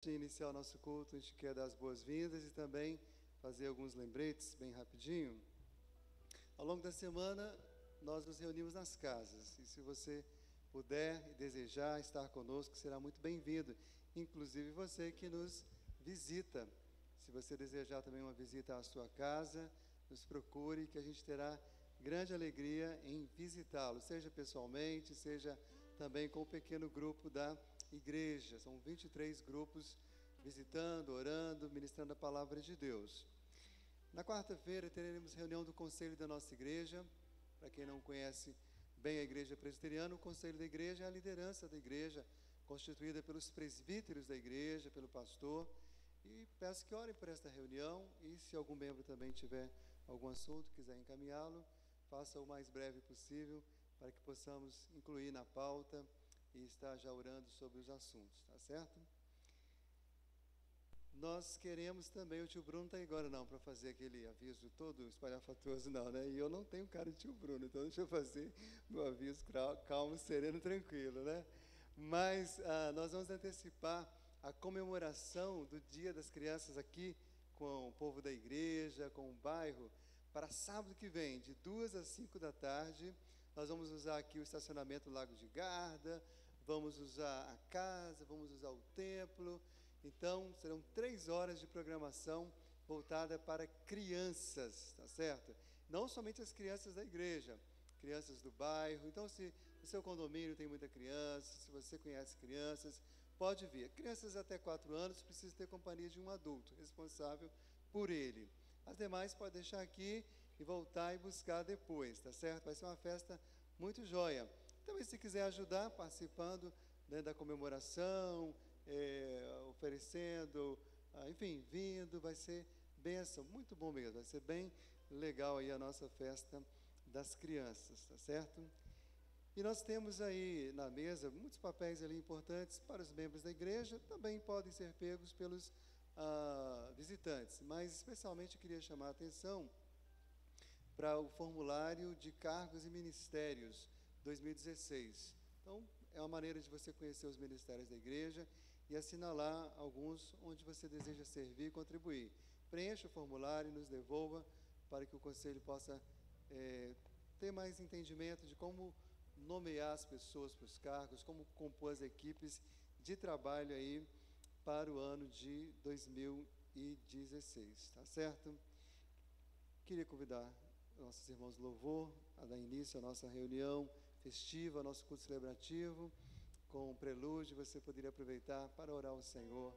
De iniciar o nosso culto, a gente quer dar as boas-vindas e também fazer alguns lembretes bem rapidinho. Ao longo da semana, nós nos reunimos nas casas, e se você puder e desejar estar conosco, será muito bem-vindo, inclusive você que nos visita. Se você desejar também uma visita à sua casa, nos procure, que a gente terá grande alegria em visitá-lo, seja pessoalmente, seja também com o pequeno grupo da igreja. São 23 grupos visitando, orando, ministrando a palavra de Deus. Na quarta-feira teremos reunião do conselho da nossa igreja. Para quem não conhece bem a igreja presbiteriana, o conselho da igreja é a liderança da igreja, constituída pelos presbíteros da igreja, pelo pastor. E peço que orem por esta reunião, e se algum membro também tiver algum assunto, quiser encaminhá-lo, faça o mais breve possível, para que possamos incluir na pauta e estar já orando sobre os assuntos, tá certo? Nós queremos também, o tio Bruno está agora não, para fazer aquele aviso todo espalhafatoso não, né? E eu não tenho cara de tio Bruno, então deixa eu fazer meu aviso calmo, sereno, tranquilo, né? Mas nós vamos antecipar a comemoração do Dia das Crianças aqui com o povo da igreja, com o bairro, para sábado que vem, de 2 às 5 da tarde. Nós vamos usar aqui o estacionamento Lago de Garda, vamos usar a casa, vamos usar o templo. Então, serão 3 horas de programação voltada para crianças, tá certo? Não somente as crianças da igreja, crianças do bairro. Então, se o seu condomínio tem muita criança, se você conhece crianças, pode vir. Crianças até 4 anos precisam ter companhia de um adulto responsável por ele. As demais pode deixar aqui e voltar e buscar depois, tá certo? Vai ser uma festa muito joia. Então, se quiser ajudar participando, né, da comemoração, oferecendo, enfim, vindo, vai ser bênção, muito bom mesmo, vai ser bem legal aí a nossa festa das crianças, tá certo? E nós temos aí na mesa muitos papéis ali importantes para os membros da igreja, também podem ser pegos pelos visitantes, mas especialmente eu queria chamar a atenção para o formulário de cargos e ministérios 2016. Então, é uma maneira de você conhecer os ministérios da igreja e assinalar alguns onde você deseja servir e contribuir. Preencha o formulário e nos devolva para que o conselho possa ter mais entendimento de como nomear as pessoas para os cargos, como compor as equipes de trabalho aí para o ano de 2016, tá certo? Queria convidar nossos irmãos do louvor a dar início à nossa reunião festiva, ao nosso culto celebrativo. Com o prelúdio, você poderia aproveitar para orar ao Senhor,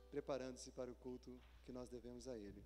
preparando-se para o culto que nós devemos a Ele.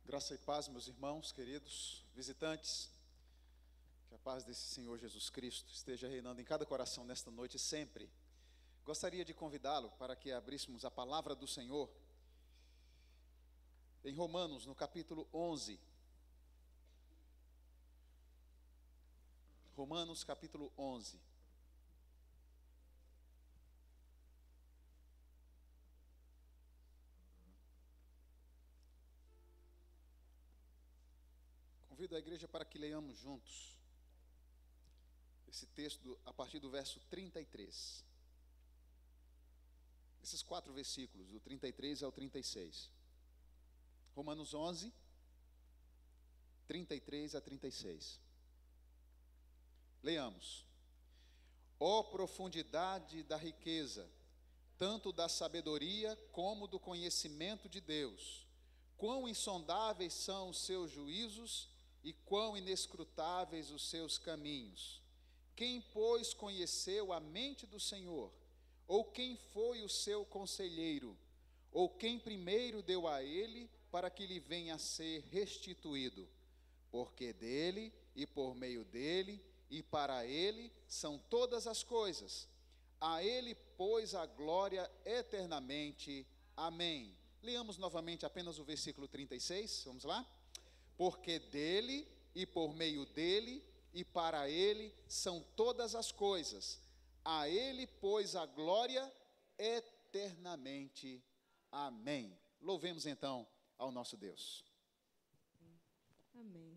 Graça e paz, meus irmãos, queridos visitantes, que a paz desse Senhor Jesus Cristo esteja reinando em cada coração nesta noite e sempre. Gostaria de convidá-lo para que abríssemos a palavra do Senhor em Romanos, no capítulo 11. Romanos, capítulo 11. Convido a igreja para que leiamos juntos esse texto a partir do verso 33. Esses 4 versículos, do 33 ao 36. Romanos 11, 33 a 36. Leamos. Ó profundidade da riqueza, tanto da sabedoria como do conhecimento de Deus! Quão insondáveis são os seus juízos e quão inescrutáveis os seus caminhos! Quem, pois, conheceu a mente do Senhor? Ou quem foi o seu conselheiro? Ou quem primeiro deu a ele para que lhe venha a ser restituído? Porque dele e por meio dele e para ele são todas as coisas. A ele, pois, a glória eternamente. Amém. Leamos novamente apenas o versículo 36, vamos lá? Porque dele e por meio dele e para ele são todas as coisas. A ele, pois, a glória eternamente. Amém. Louvemos então ao nosso Deus. Amém.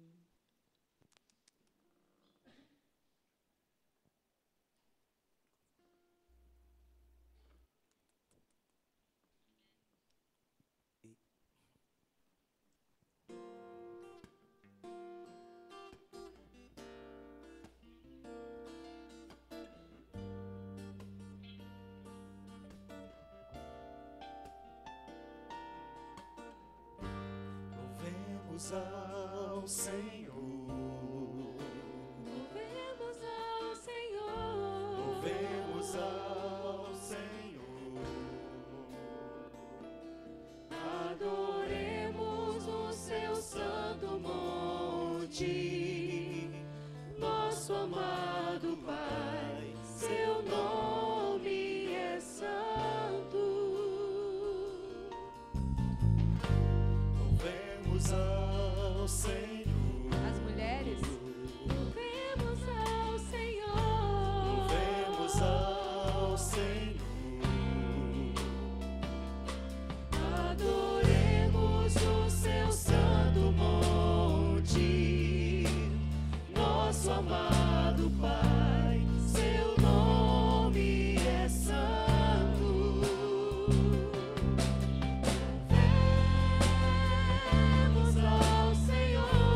Louvemos ao Senhor, Louvemos ao Senhor. louvemos ao Senhor, Adoremos o seu santo monte, nosso amado Pai, seu nome é santo. louvemos ao Senhor, As mulheres, louvemos ao Senhor. louvemos ao Senhor, Adoremos o seu santo monte, nosso amado Pai, seu nome é santo. Louvemos ao Senhor.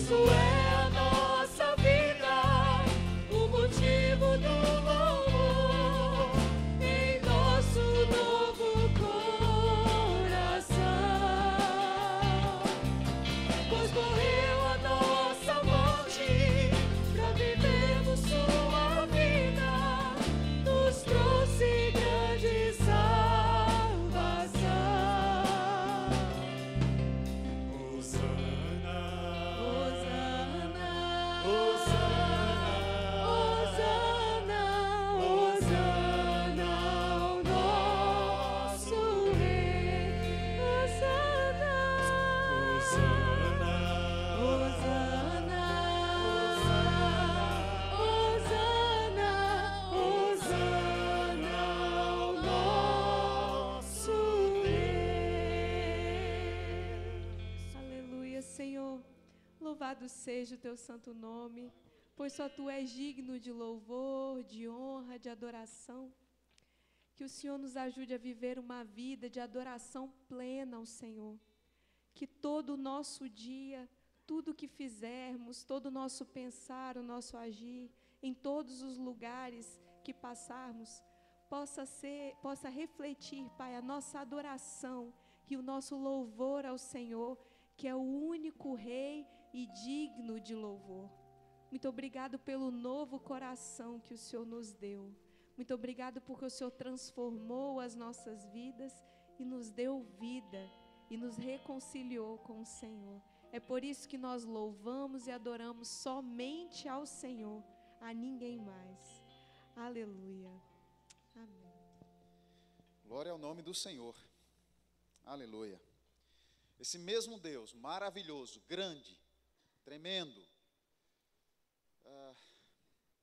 isso é a nossa vida, o motivo do louvor em nosso novo coração. Pois morreu a nossa morte, pra vivermos sua vida, nos trouxe grande salvação. Hosana, Hosana, Hosana, Hosana, Hosana ao nosso Rei. Hosana, Hosana, Hosana, Hosana, Hosana ao nosso Deus. Aleluia, Senhor. Louvado seja o teu santo nome, pois só tu és digno de louvor, de honra, de adoração. Que o Senhor nos ajude a viver uma vida de adoração plena ao Senhor. Que todo o nosso dia, tudo que fizermos, todo o nosso pensar, o nosso agir, em todos os lugares que passarmos, possa refletir, Pai, a nossa adoração e o nosso louvor ao Senhor, que é o único Rei e digno de louvor. Muito obrigado pelo novo coração que o Senhor nos deu. Muito obrigado porque o Senhor transformou as nossas vidas e nos deu vida e nos reconciliou com o Senhor. É por isso que nós louvamos e adoramos somente ao Senhor, a ninguém mais. Aleluia. Amém. Glória ao nome do Senhor. Aleluia. Esse mesmo Deus, maravilhoso, grande, tremendo,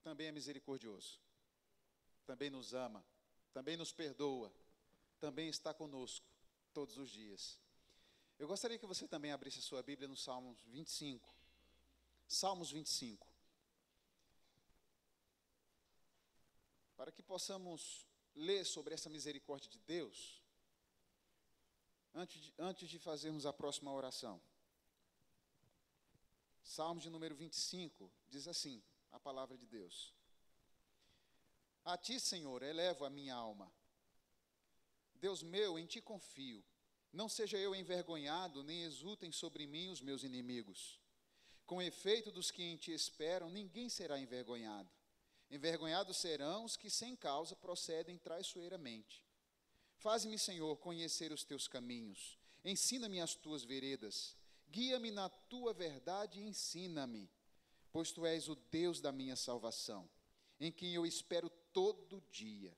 também é misericordioso, também nos ama, também nos perdoa, também está conosco todos os dias. Eu gostaria que você também abrisse a sua Bíblia no Salmos 25. Salmos 25. Para que possamos ler sobre essa misericórdia de Deus, antes de fazermos a próxima oração. Salmos de número 25, diz assim, a palavra de Deus. A ti, Senhor, elevo a minha alma. Deus meu, em ti confio. Não seja eu envergonhado, nem exultem sobre mim os meus inimigos. Com efeito dos que em ti esperam, ninguém será envergonhado. Envergonhados serão os que sem causa procedem traiçoeiramente. Faze-me, Senhor, conhecer os teus caminhos. Ensina-me as tuas veredas. Guia-me na tua verdade e ensina-me. Pois tu és o Deus da minha salvação, em quem eu espero todo dia.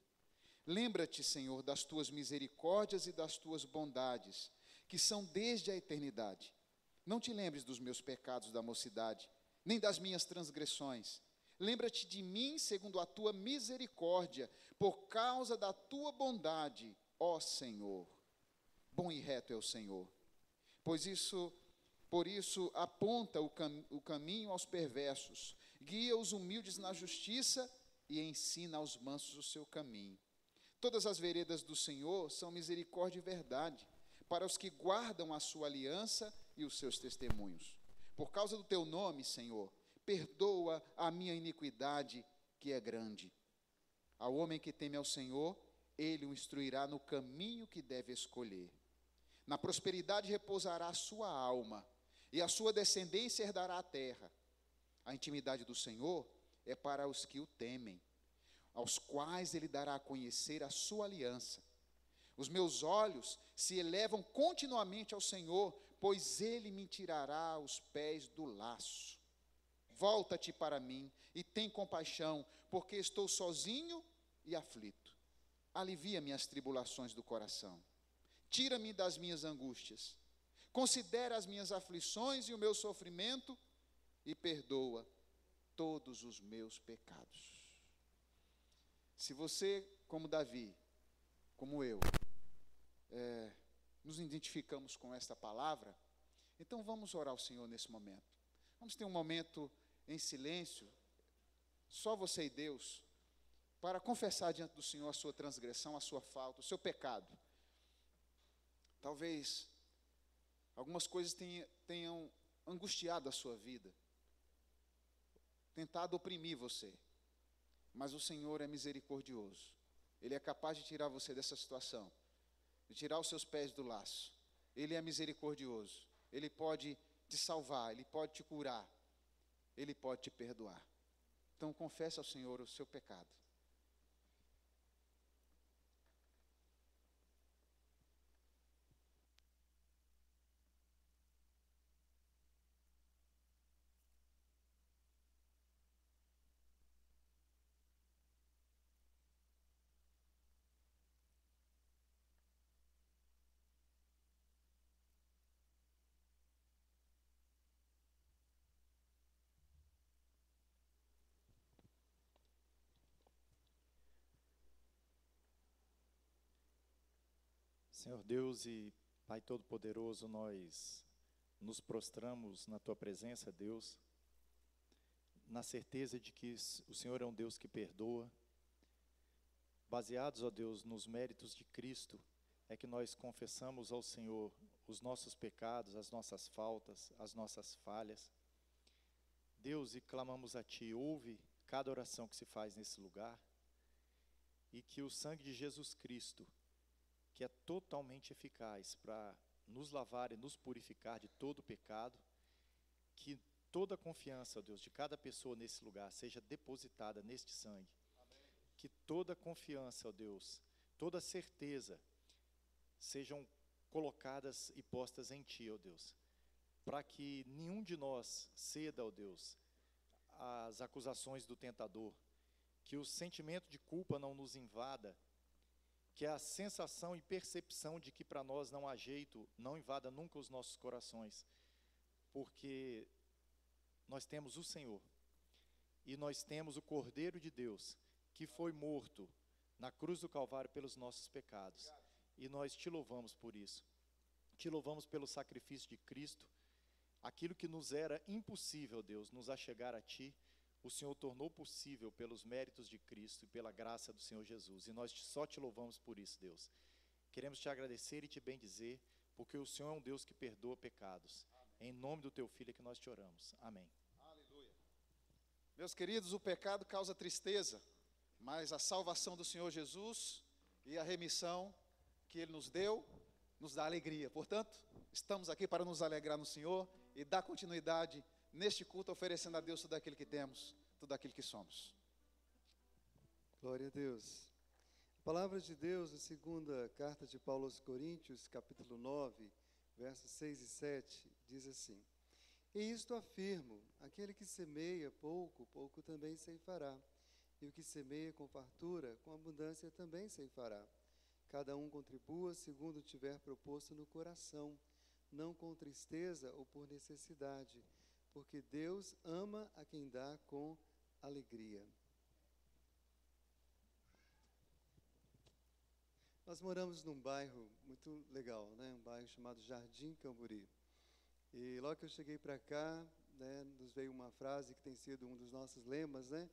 Lembra-te, Senhor, das tuas misericórdias e das tuas bondades, que são desde a eternidade. Não te lembres dos meus pecados da mocidade, nem das minhas transgressões. Lembra-te de mim segundo a tua misericórdia, por causa da tua bondade, ó Senhor. Bom e reto é o Senhor. Por isso aponta o caminho aos perversos, guia os humildes na justiça e ensina aos mansos o seu caminho. Todas as veredas do Senhor são misericórdia e verdade, para os que guardam a sua aliança e os seus testemunhos. Por causa do teu nome, Senhor, perdoa a minha iniquidade, que é grande. Ao homem que teme ao Senhor, ele o instruirá no caminho que deve escolher. Na prosperidade repousará a sua alma, e a sua descendência herdará a terra. A intimidade do Senhor é para os que o temem, aos quais ele dará a conhecer a sua aliança. Os meus olhos se elevam continuamente ao Senhor, pois ele me tirará os pés do laço. Volta-te para mim e tem compaixão, porque estou sozinho e aflito. Alivia-me as tribulações do coração. Tira-me das minhas angústias. Considera as minhas aflições e o meu sofrimento e perdoa todos os meus pecados. Se você, como Davi, como eu, nos identificamos com esta palavra, então vamos orar ao Senhor nesse momento. Vamos ter um momento em silêncio, só você e Deus, para confessar diante do Senhor a sua transgressão, a sua falta, o seu pecado. Talvez algumas coisas tenham angustiado a sua vida, tentado oprimir você. Mas o Senhor é misericordioso. Ele é capaz de tirar você dessa situação, de tirar os seus pés do laço. Ele é misericordioso. Ele pode te salvar, Ele pode te curar, Ele pode te perdoar. Então confesse ao Senhor o seu pecado. Senhor Deus e Pai Todo-Poderoso, nós nos prostramos na Tua presença, Deus, na certeza de que o Senhor é um Deus que perdoa. Baseados, ó Deus, nos méritos de Cristo, é que nós confessamos ao Senhor os nossos pecados, as nossas faltas, as nossas falhas. Deus, e clamamos a Ti, ouve cada oração que se faz nesse lugar, e que o sangue de Jesus Cristo, que é totalmente eficaz para nos lavar e nos purificar de todo pecado, que toda a confiança, ó Deus, de cada pessoa nesse lugar seja depositada neste sangue. Amém. Que toda a confiança, ó Deus, toda a certeza sejam colocadas e postas em Ti, ó Deus, para que nenhum de nós ceda, ó Deus, às acusações do tentador, que o sentimento de culpa não nos invada, que a sensação e percepção de que para nós não há jeito, não invada nunca os nossos corações, porque nós temos o Senhor, e nós temos o Cordeiro de Deus, que foi morto na cruz do Calvário pelos nossos pecados, e nós Te louvamos por isso, Te louvamos pelo sacrifício de Cristo. Aquilo que nos era impossível, Deus, nos achegar a Ti, o Senhor tornou possível pelos méritos de Cristo e pela graça do Senhor Jesus. E nós só Te louvamos por isso, Deus. Queremos Te agradecer e Te bendizer, porque o Senhor é um Deus que perdoa pecados. Amém. Em nome do Teu Filho é que nós Te oramos. Amém. Aleluia. Meus queridos, o pecado causa tristeza, mas a salvação do Senhor Jesus e a remissão que Ele nos deu, nos dá alegria. Portanto, estamos aqui para nos alegrar no Senhor e dar continuidade neste culto, oferecendo a Deus tudo aquilo que temos, tudo aquilo que somos. Glória a Deus. A palavra de Deus, na segunda carta de Paulo aos Coríntios, capítulo 9, versos 6 e 7, diz assim: E isto afirmo, aquele que semeia pouco, pouco também ceifará, e o que semeia com fartura, com abundância também ceifará. Cada um contribua segundo tiver proposto no coração, não com tristeza ou por necessidade, porque Deus ama a quem dá com alegria. Nós moramos num bairro muito legal, né? Um bairro chamado Jardim Camburi. E logo que eu cheguei para cá, né, nos veio uma frase que tem sido um dos nossos lemas, né?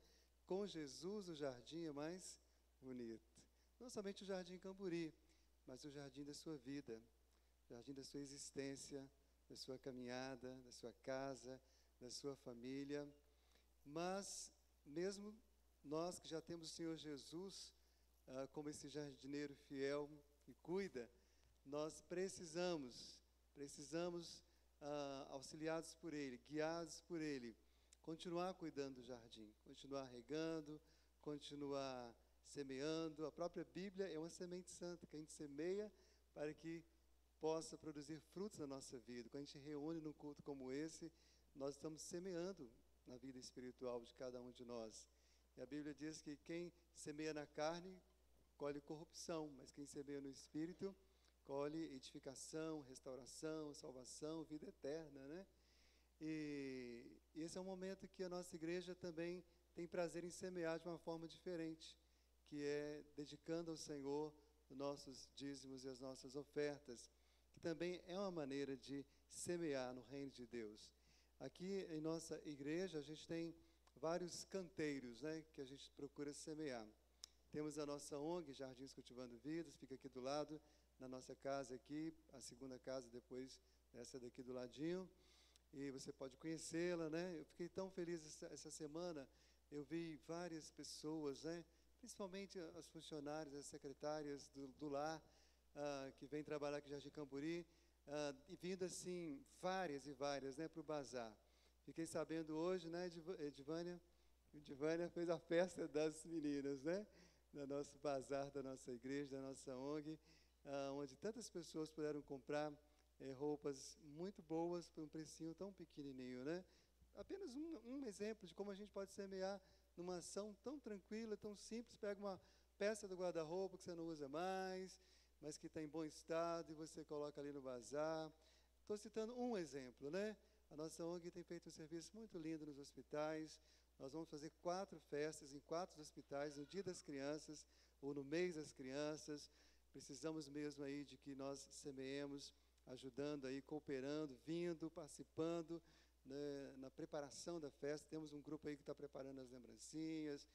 Com Jesus o jardim é mais bonito. Não somente o Jardim Camburi, mas o jardim da sua vida, o jardim da sua existência, da sua caminhada, da sua casa, da sua família. Mas mesmo nós que já temos o Senhor Jesus como esse jardineiro fiel que cuida, nós precisamos auxiliados por Ele, guiados por Ele, continuar cuidando do jardim, continuar regando, continuar semeando. A própria Bíblia é uma semente santa que a gente semeia para que possa produzir frutos na nossa vida. Quando a gente reúne num culto como esse, nós estamos semeando na vida espiritual de cada um de nós. E a Bíblia diz que quem semeia na carne, colhe corrupção, mas quem semeia no Espírito, colhe edificação, restauração, salvação, vida eterna, né? E esse é um momento que a nossa igreja também tem prazer em semear de uma forma diferente, que é dedicando ao Senhor os nossos dízimos e as nossas ofertas, que também é uma maneira de semear no reino de Deus. Aqui em nossa igreja a gente tem vários canteiros, né, que a gente procura semear. Temos a nossa ONG, Jardins Cultivando Vidas, fica aqui do lado, na nossa casa aqui, a segunda casa depois dessa daqui do ladinho. e você pode conhecê-la, né? Eu fiquei tão feliz essa semana, eu vi várias pessoas, né? Principalmente as funcionárias, as secretárias do lar, que vêm trabalhar aqui em Jardim Camburi, e vindo assim, várias e várias, né, para o bazar. Fiquei sabendo hoje, né, Edivânia fez a festa das meninas, né, no nosso bazar da nossa igreja, da nossa ONG, onde tantas pessoas puderam comprar roupas muito boas por um precinho tão pequenininho, né? Apenas um exemplo de como a gente pode semear numa ação tão tranquila, tão simples. Pega uma peça do guarda-roupa que você não usa mais, mas que está em bom estado, e você coloca ali no bazar. Estou citando um exemplo, né? A nossa ONG tem feito um serviço muito lindo nos hospitais. Nós vamos fazer 4 festas em 4 hospitais, no Dia das Crianças ou no Mês das Crianças. Precisamos mesmo aí de que nós semeemos, ajudando aí, cooperando, vindo, participando, né, na preparação da festa. Temos um grupo aí que está preparando as lembrancinhas.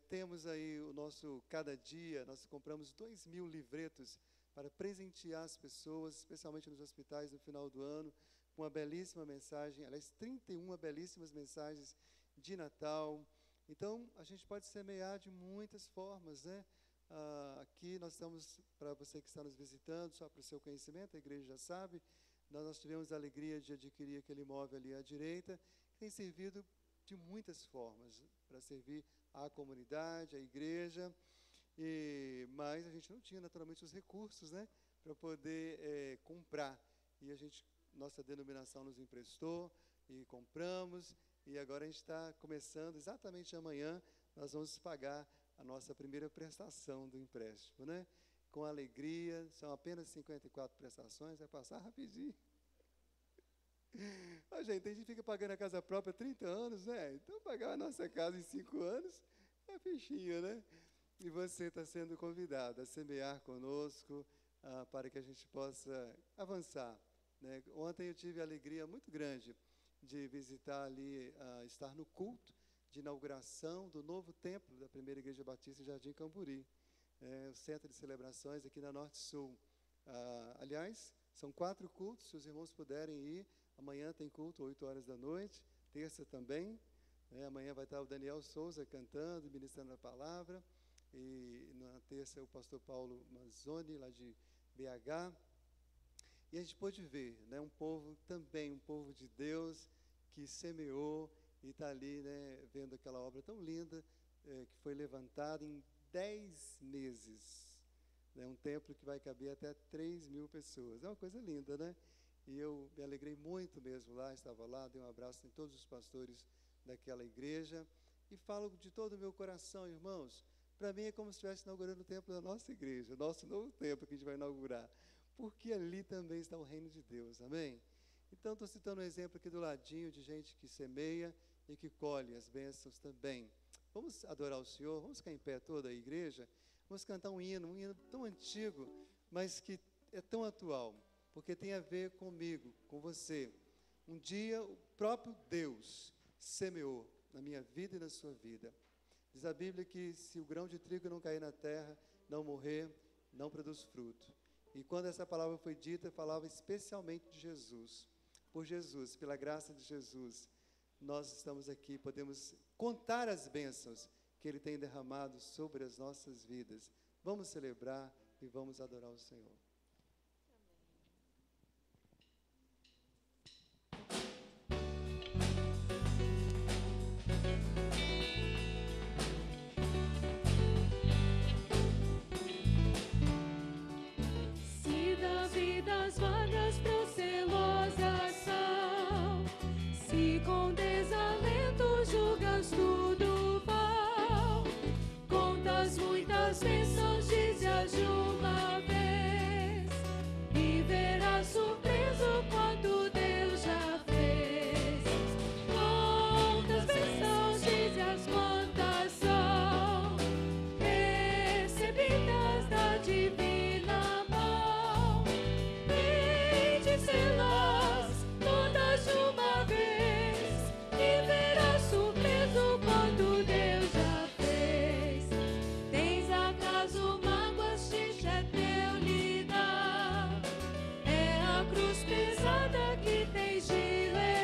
Temos aí o nosso Cada Dia. Nós compramos 2.000 livretos para presentear as pessoas, especialmente nos hospitais, no final do ano, com uma belíssima mensagem, aliás, 31 belíssimas mensagens de Natal. Então, a gente pode semear de muitas formas, né? Aqui nós estamos, para você que está nos visitando, só para o seu conhecimento, a igreja já sabe, nós tivemos a alegria de adquirir aquele imóvel ali à direita, que tem servido de muitas formas, para servir à comunidade, à igreja, mas a gente não tinha naturalmente os recursos, né, para poder comprar, e nossa denominação nos emprestou, e compramos, e agora a gente está começando, exatamente amanhã, nós vamos pagar a nossa primeira prestação do empréstimo, né? Com alegria, são apenas 54 prestações, vai passar rapidinho. Gente, a gente fica pagando a casa própria há 30 anos, né? Então, pagar a nossa casa em 5 anos é fichinha, né? E você está sendo convidado a semear conosco, para que a gente possa avançar, né? Ontem eu tive a alegria muito grande de visitar ali, estar no culto de inauguração do novo templo da Primeira Igreja Batista em Jardim Camburi, o centro de celebrações aqui na Norte Sul. Aliás, são 4 cultos, se os irmãos puderem ir. Amanhã tem culto, 8 horas da noite, terça também. Amanhã vai estar o Daniel Souza cantando, ministrando a palavra, e na terça é o pastor Paulo Manzoni, lá de BH. E a gente pôde ver, né, um povo de Deus, que semeou, e está ali, né, vendo aquela obra tão linda, que foi levantada em 10 meses. Né, um templo que vai caber até 3.000 pessoas. É uma coisa linda, né? E eu me alegrei muito mesmo lá, estava lá, dei um abraço em todos os pastores daquela igreja, e falo de todo o meu coração, irmãos, para mim é como se estivesse inaugurando o templo da nossa igreja, o nosso novo templo que a gente vai inaugurar, porque ali também está o reino de Deus, amém? Então, estou citando um exemplo aqui do ladinho de gente que semeia e que colhe as bênçãos também. Vamos adorar o Senhor, vamos ficar em pé toda a igreja, vamos cantar um hino tão antigo, mas que é tão atual, porque tem a ver comigo, com você. Um dia o próprio Deus semeou na minha vida e na sua vida. Diz a Bíblia que se o grão de trigo não cair na terra, não morrer, não produz fruto. E quando essa palavra foi dita, falava especialmente de Jesus. Por Jesus, pela graça de Jesus, nós estamos aqui, podemos contar as bênçãos que Ele tem derramado sobre as nossas vidas. Vamos celebrar e vamos adorar o Senhor. Se da vida as vagas procelosas são, se com desalento julgas tudo vão, contas muitas bênçãos, dize-as de uma vez, e verás surpreso quanto Deus já fez. Quantas bênçãos, dize-as quantas são, recebidas da divina mão, bendize-las todas de uma vez, e verás surpreso quanto Deus já fez. Tens acaso mágoas de teu lidar? É a cruz pesada que tens de levar.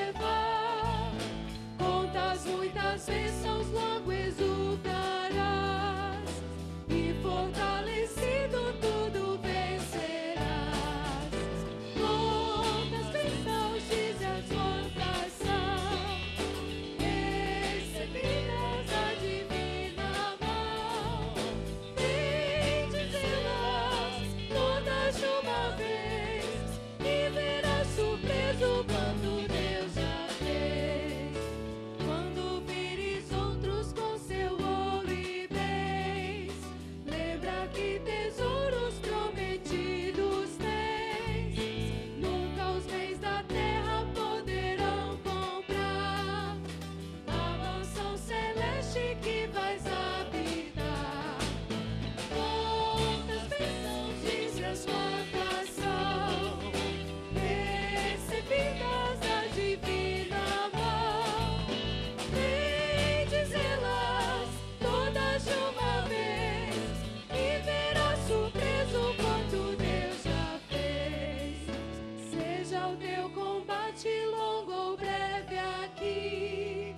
morte longa ou breve aqui.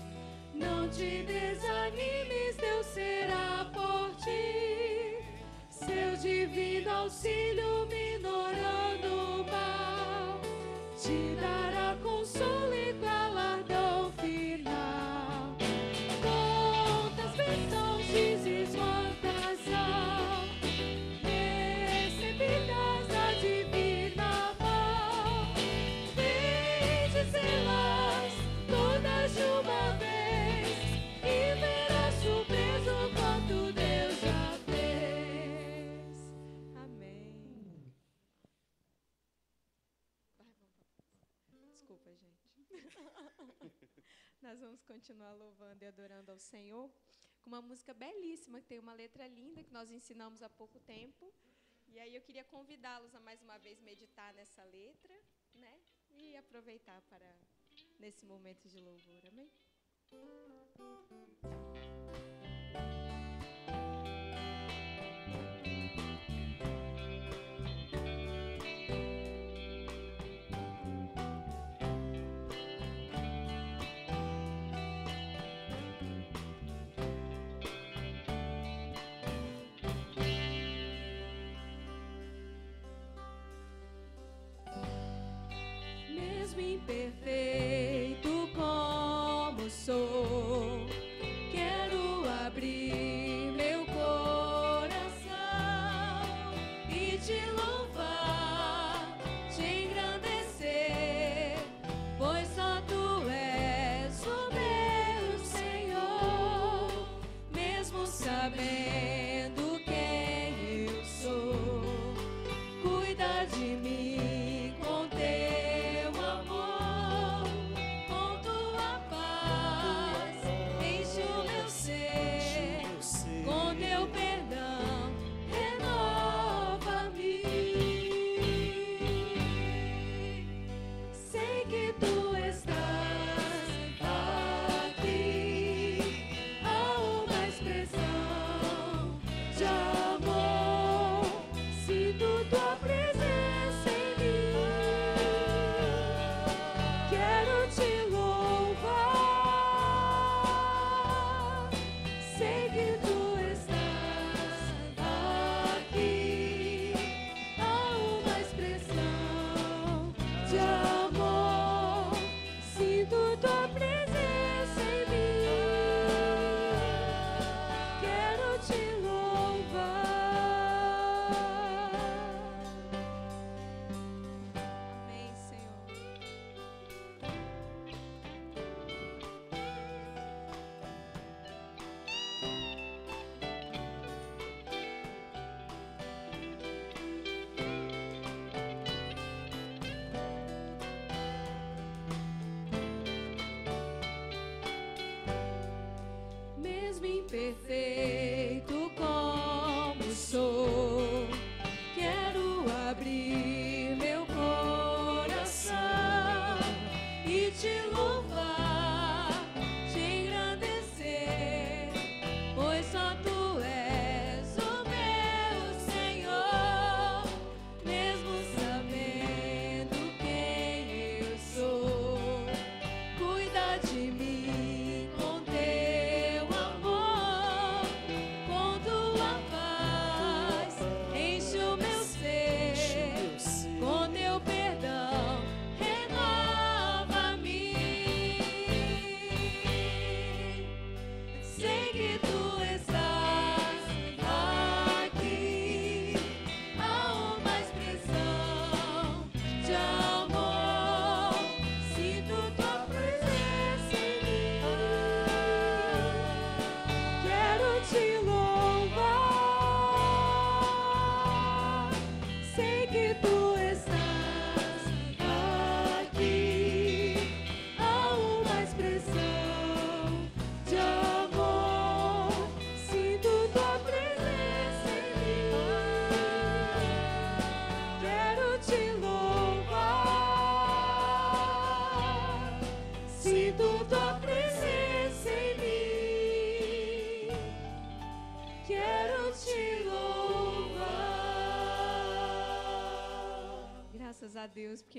Não te desanimes, Deus será por ti. Seu divino auxílio minorando o mal, te dará consolo e galardão final. Quantas bênçãos dizes, quantas são recebidas da divina mão. Vem dizê-las todas de uma vez e verás surpreso quanto Deus já fez. Amém. Desculpa, gente. Nós vamos continuar louvando e adorando ao Senhor com uma música belíssima, que tem uma letra linda, que nós ensinamos há pouco tempo. E aí eu queria convidá-los a mais uma vez meditar nessa letra, né? E aproveitar para nesse momento de louvor. Amém? Mesmo imperfeito como sou, quero abrir meu coração e te louvar, te engrandecer, pois só tu és o meu Senhor. Mesmo sabendo quem eu sou, cuida de mim com teu amor, com tua paz, enche o meu ser, com teu perdão, renova-me. Sei que tu estás aqui, há uma expressão de amor, sinto tua presença em mim. Quero te louvar, sei que tu estás aqui, há uma expressão de amor, sinto tua presença em mim. Quero te louvar. Amém, Senhor. Mesmo imperfeito como sou, quero abrir meu coração e te louvar, te engrandecer, pois só tu és o meu Senhor. Mesmo sabendo quem eu sou, cuida de mim com teu amor,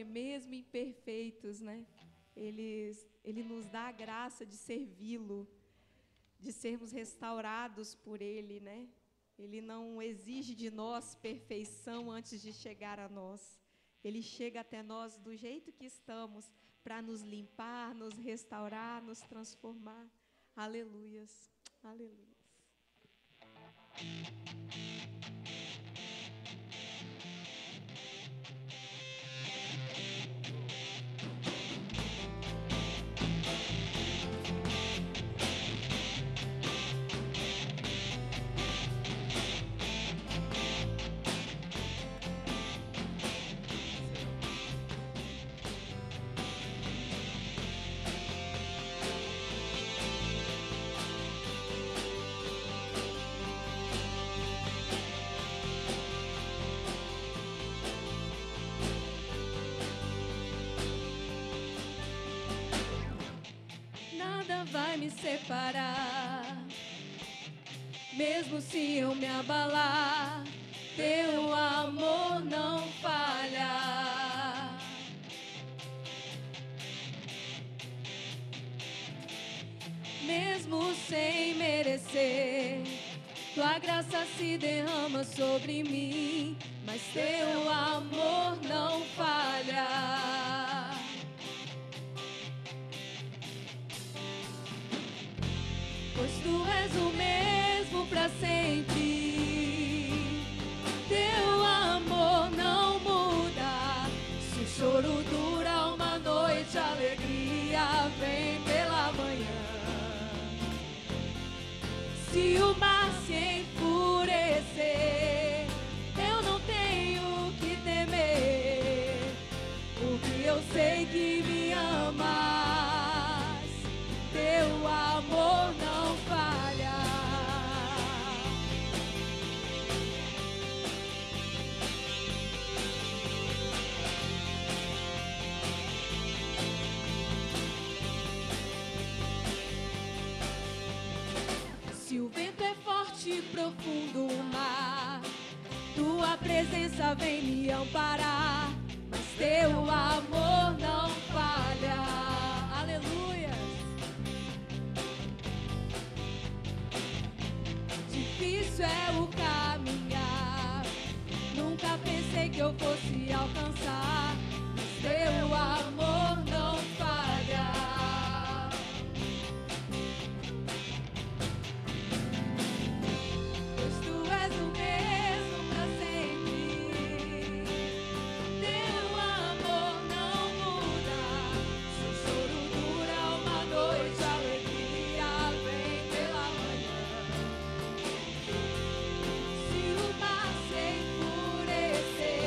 porque mesmo imperfeitos, né, Ele nos dá a graça de servi-lo, de sermos restaurados por Ele, né? Ele não exige de nós perfeição antes de chegar a nós. Ele chega até nós do jeito que estamos, para nos limpar, nos restaurar, nos transformar. Aleluias, aleluias. Nada vai me separar, mesmo se eu me abalar, teu amor não falha. Mesmo sem merecer, tua graça se derrama sobre mim, mas teu amor não falha. Pois tu és o mesmo para sempre, teu amor não muda. Se o choro dura uma noite, a alegria vem pela manhã. Se o mar se enfurecer, eu não tenho que temer, porque eu sei que me amas, teu amor não falha. Se o vento é forte e profundo o mar, tua presença vem me amparar, mas teu amor não falha. Aleluia. Difícil é o caminhar, nunca pensei que eu fosse alcançar, mas teu amor não falha. Pois tu és o mesmo para sempre, teu amor não muda. Se o choro dura uma noite, a alegria vem pela manhã. Se o mar se enfurecer,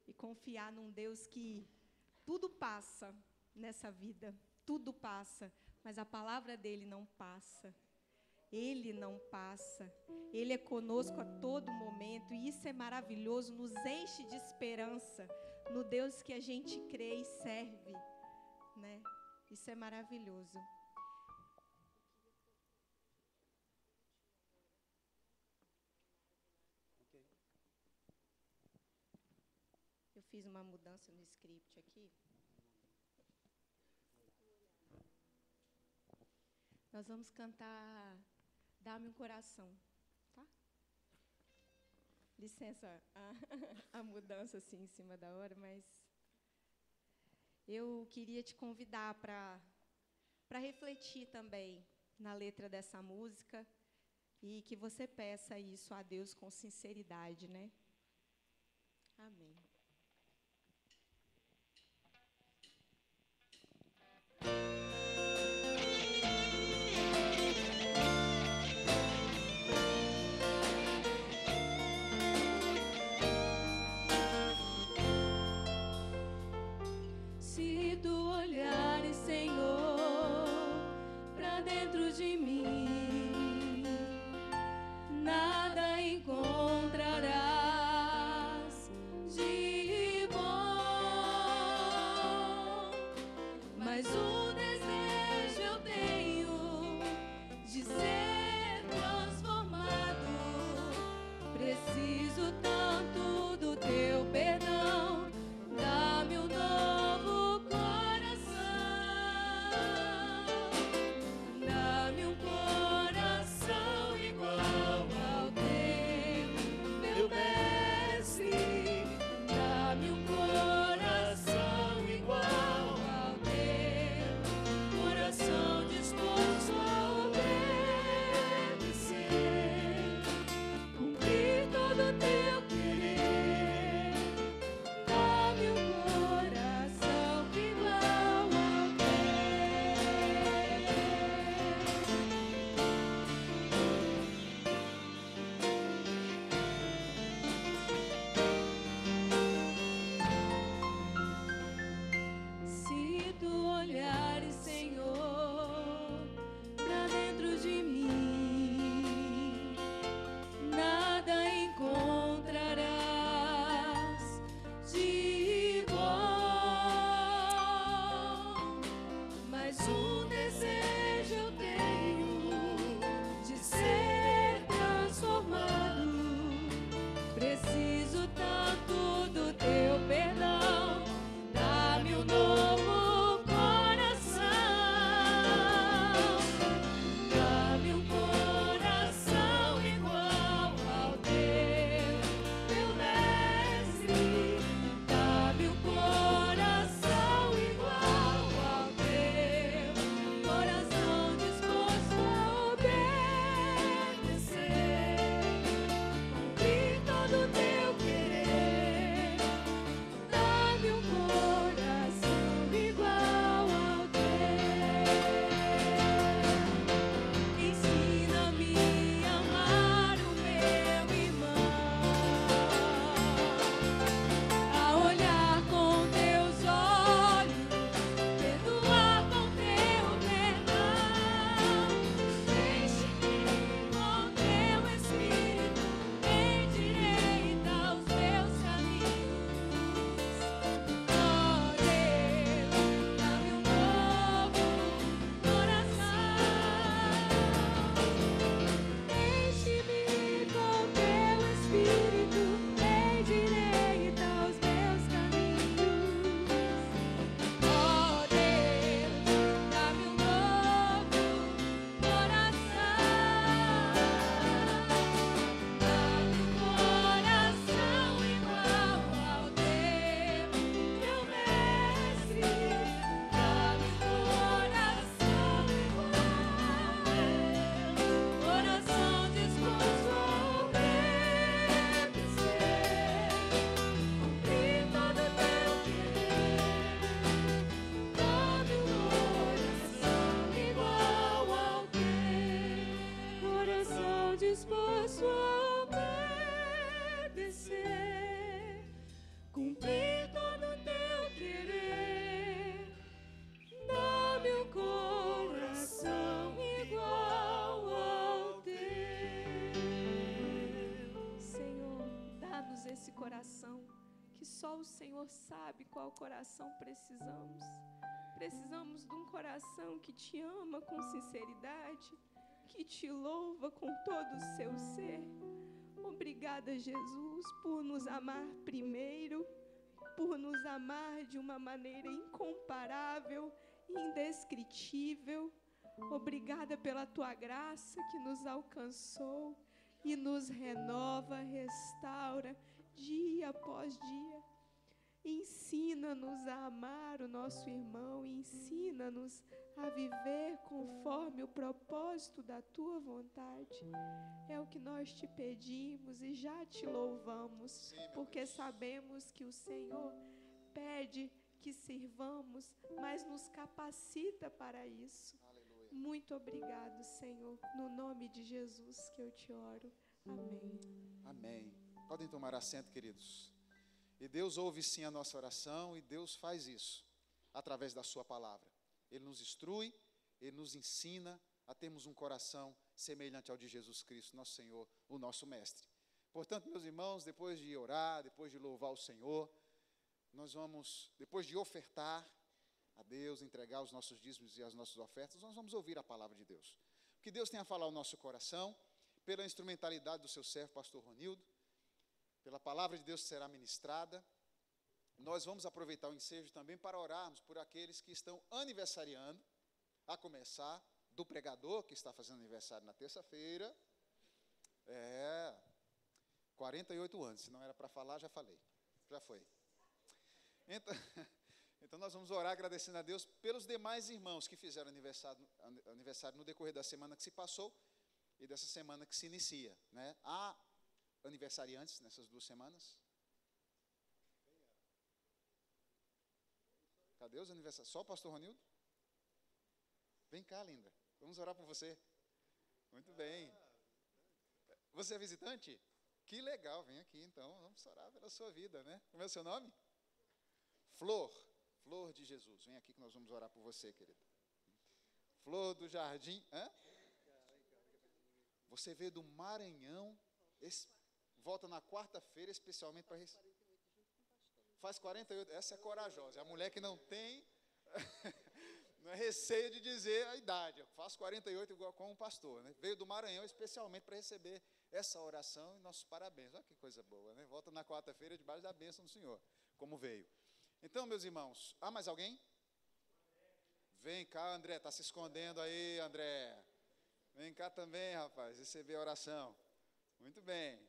e confiar num Deus que tudo passa nessa vida, tudo passa, mas a palavra dele não passa. Ele não passa. Ele é conosco a todo momento, e isso é maravilhoso, nos enche de esperança no Deus que a gente crê e serve, né? Isso é maravilhoso. Eu fiz uma mudança no script aqui. Nós vamos cantar Dá-me um Coração, tá? Licença a mudança assim em cima da hora, mas eu queria te convidar para refletir também na letra dessa música e que você peça isso a Deus com sinceridade, né? Amém. Se tu olhares, Senhor, pra dentro de mim, nada encontrarás de bom, mas um desejo eu tenho de ser transformado. Preciso tanto do teu perdão. Dá-me um novo coração, dá-me um coração igual ao teu, meu mestre. Dá-me um coração igual ao teu, coração disposto a obedecer, cumprir todo o teu querer. Dá-me um coração igual ao teu. Se tu olhares, Senhor, pra dentro de mim, nada encontrarás de bom, mas um desejo eu tenho de ser transformado. Preciso tanto do teu perdão. Dá-me um novo coração, dá-me um coração igual ao teu, meu mestre. Dá-me um coração igual ao teu, coração disposto a obedecer, cumprir todo o teu esse coração, que só o Senhor sabe qual coração precisamos. Precisamos de um coração que te ama com sinceridade, que te louva com todo o seu ser. Obrigada, Jesus, por nos amar primeiro, por nos amar de uma maneira incomparável, indescritível. Obrigada pela tua graça que nos alcançou e nos renova, restaura dia após dia. Ensina-nos a amar o nosso irmão, ensina-nos a viver conforme o propósito da tua vontade. É o que nós te pedimos e já te louvamos, porque sabemos que o Senhor pede que sirvamos, mas nos capacita para isso. Aleluia. Muito obrigado, Senhor, no nome de Jesus que eu te oro. Amém. Amém. Podem tomar assento, queridos. E Deus ouve sim a nossa oração, e Deus faz isso através da sua palavra. Ele nos instrui, Ele nos ensina a termos um coração semelhante ao de Jesus Cristo, nosso Senhor, o nosso Mestre. Portanto, meus irmãos, depois de orar, depois de louvar o Senhor, nós vamos, depois de ofertar a Deus, entregar os nossos dízimos e as nossas ofertas, nós vamos ouvir a palavra de Deus. O que Deus tem a falar ao nosso coração, pela instrumentalidade do seu servo, pastor Ronildo, pela palavra de Deus que será ministrada. Nós vamos aproveitar o ensejo também para orarmos por aqueles que estão aniversariando, a começar do pregador, que está fazendo aniversário na terça-feira. 48 anos, se não era para falar, já falei, já foi. Então nós vamos orar agradecendo a Deus pelos demais irmãos que fizeram aniversário no decorrer da semana que se passou e dessa semana que se inicia, né? Há aniversariantes nessas 2 semanas? Cadê os aniversariantes? Só o pastor Ronildo? Vem cá, linda. Vamos orar por você. Muito bem. Você é visitante? Que legal, vem aqui então. Vamos orar pela sua vida, né? Como é o seu nome? Flor. Flor de Jesus. Vem aqui que nós vamos orar por você, querida. Flor do Jardim. Hã? Você veio do Maranhão. Volta na quarta-feira, especialmente para receber. Faz 48. Essa é corajosa. É a mulher que não tem. Não é receio de dizer a idade. Eu faço 48 igual com um pastor, né? Veio do Maranhão especialmente para receber essa oração e nossos parabéns. Olha que coisa boa, né? Volta na quarta-feira debaixo da bênção do Senhor, como veio. Então, meus irmãos, há mais alguém? Vem cá, André, está se escondendo aí, André. Vem cá também, rapaz, receber a oração. Muito bem.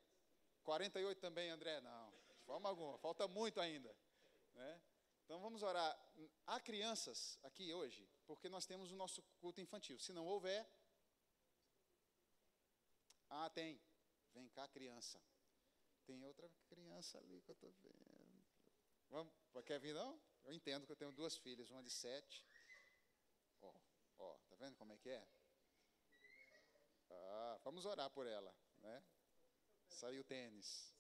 48 também, André? Não, de forma alguma, falta muito ainda, né? Então vamos orar. Há crianças aqui hoje, porque nós temos o nosso culto infantil. Se não houver... tem. Vem cá, criança. Tem outra criança ali que eu estou vendo. Vamos, quer vir não? Eu entendo que eu tenho 2 filhas, uma de 7. Tá vendo como é que é? Vamos orar por ela, né? Saiu o tênis.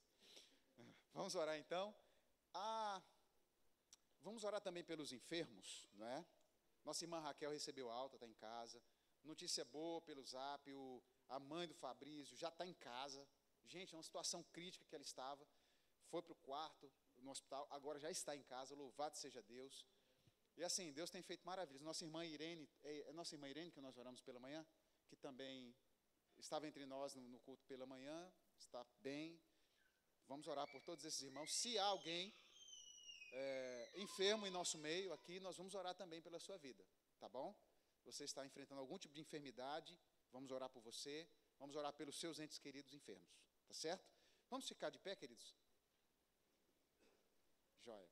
Vamos orar então. Vamos orar também pelos enfermos, não é? Nossa irmã Raquel recebeu alta, está em casa. Notícia boa pelo Zap, a mãe do Fabrício já está em casa. Gente, é uma situação crítica que ela estava. Foi para o quarto, no hospital, agora já está em casa, louvado seja Deus. E assim, Deus tem feito maravilhas. Nossa irmã Irene, nossa irmã Irene, que nós oramos pela manhã, que também estava entre nós no culto pela manhã, está bem. Vamos orar por todos esses irmãos. Se há alguém enfermo em nosso meio aqui, nós vamos orar também pela sua vida, tá bom? Você está enfrentando algum tipo de enfermidade, vamos orar por você, vamos orar pelos seus entes queridos enfermos, tá certo? Vamos ficar de pé, queridos? Joia.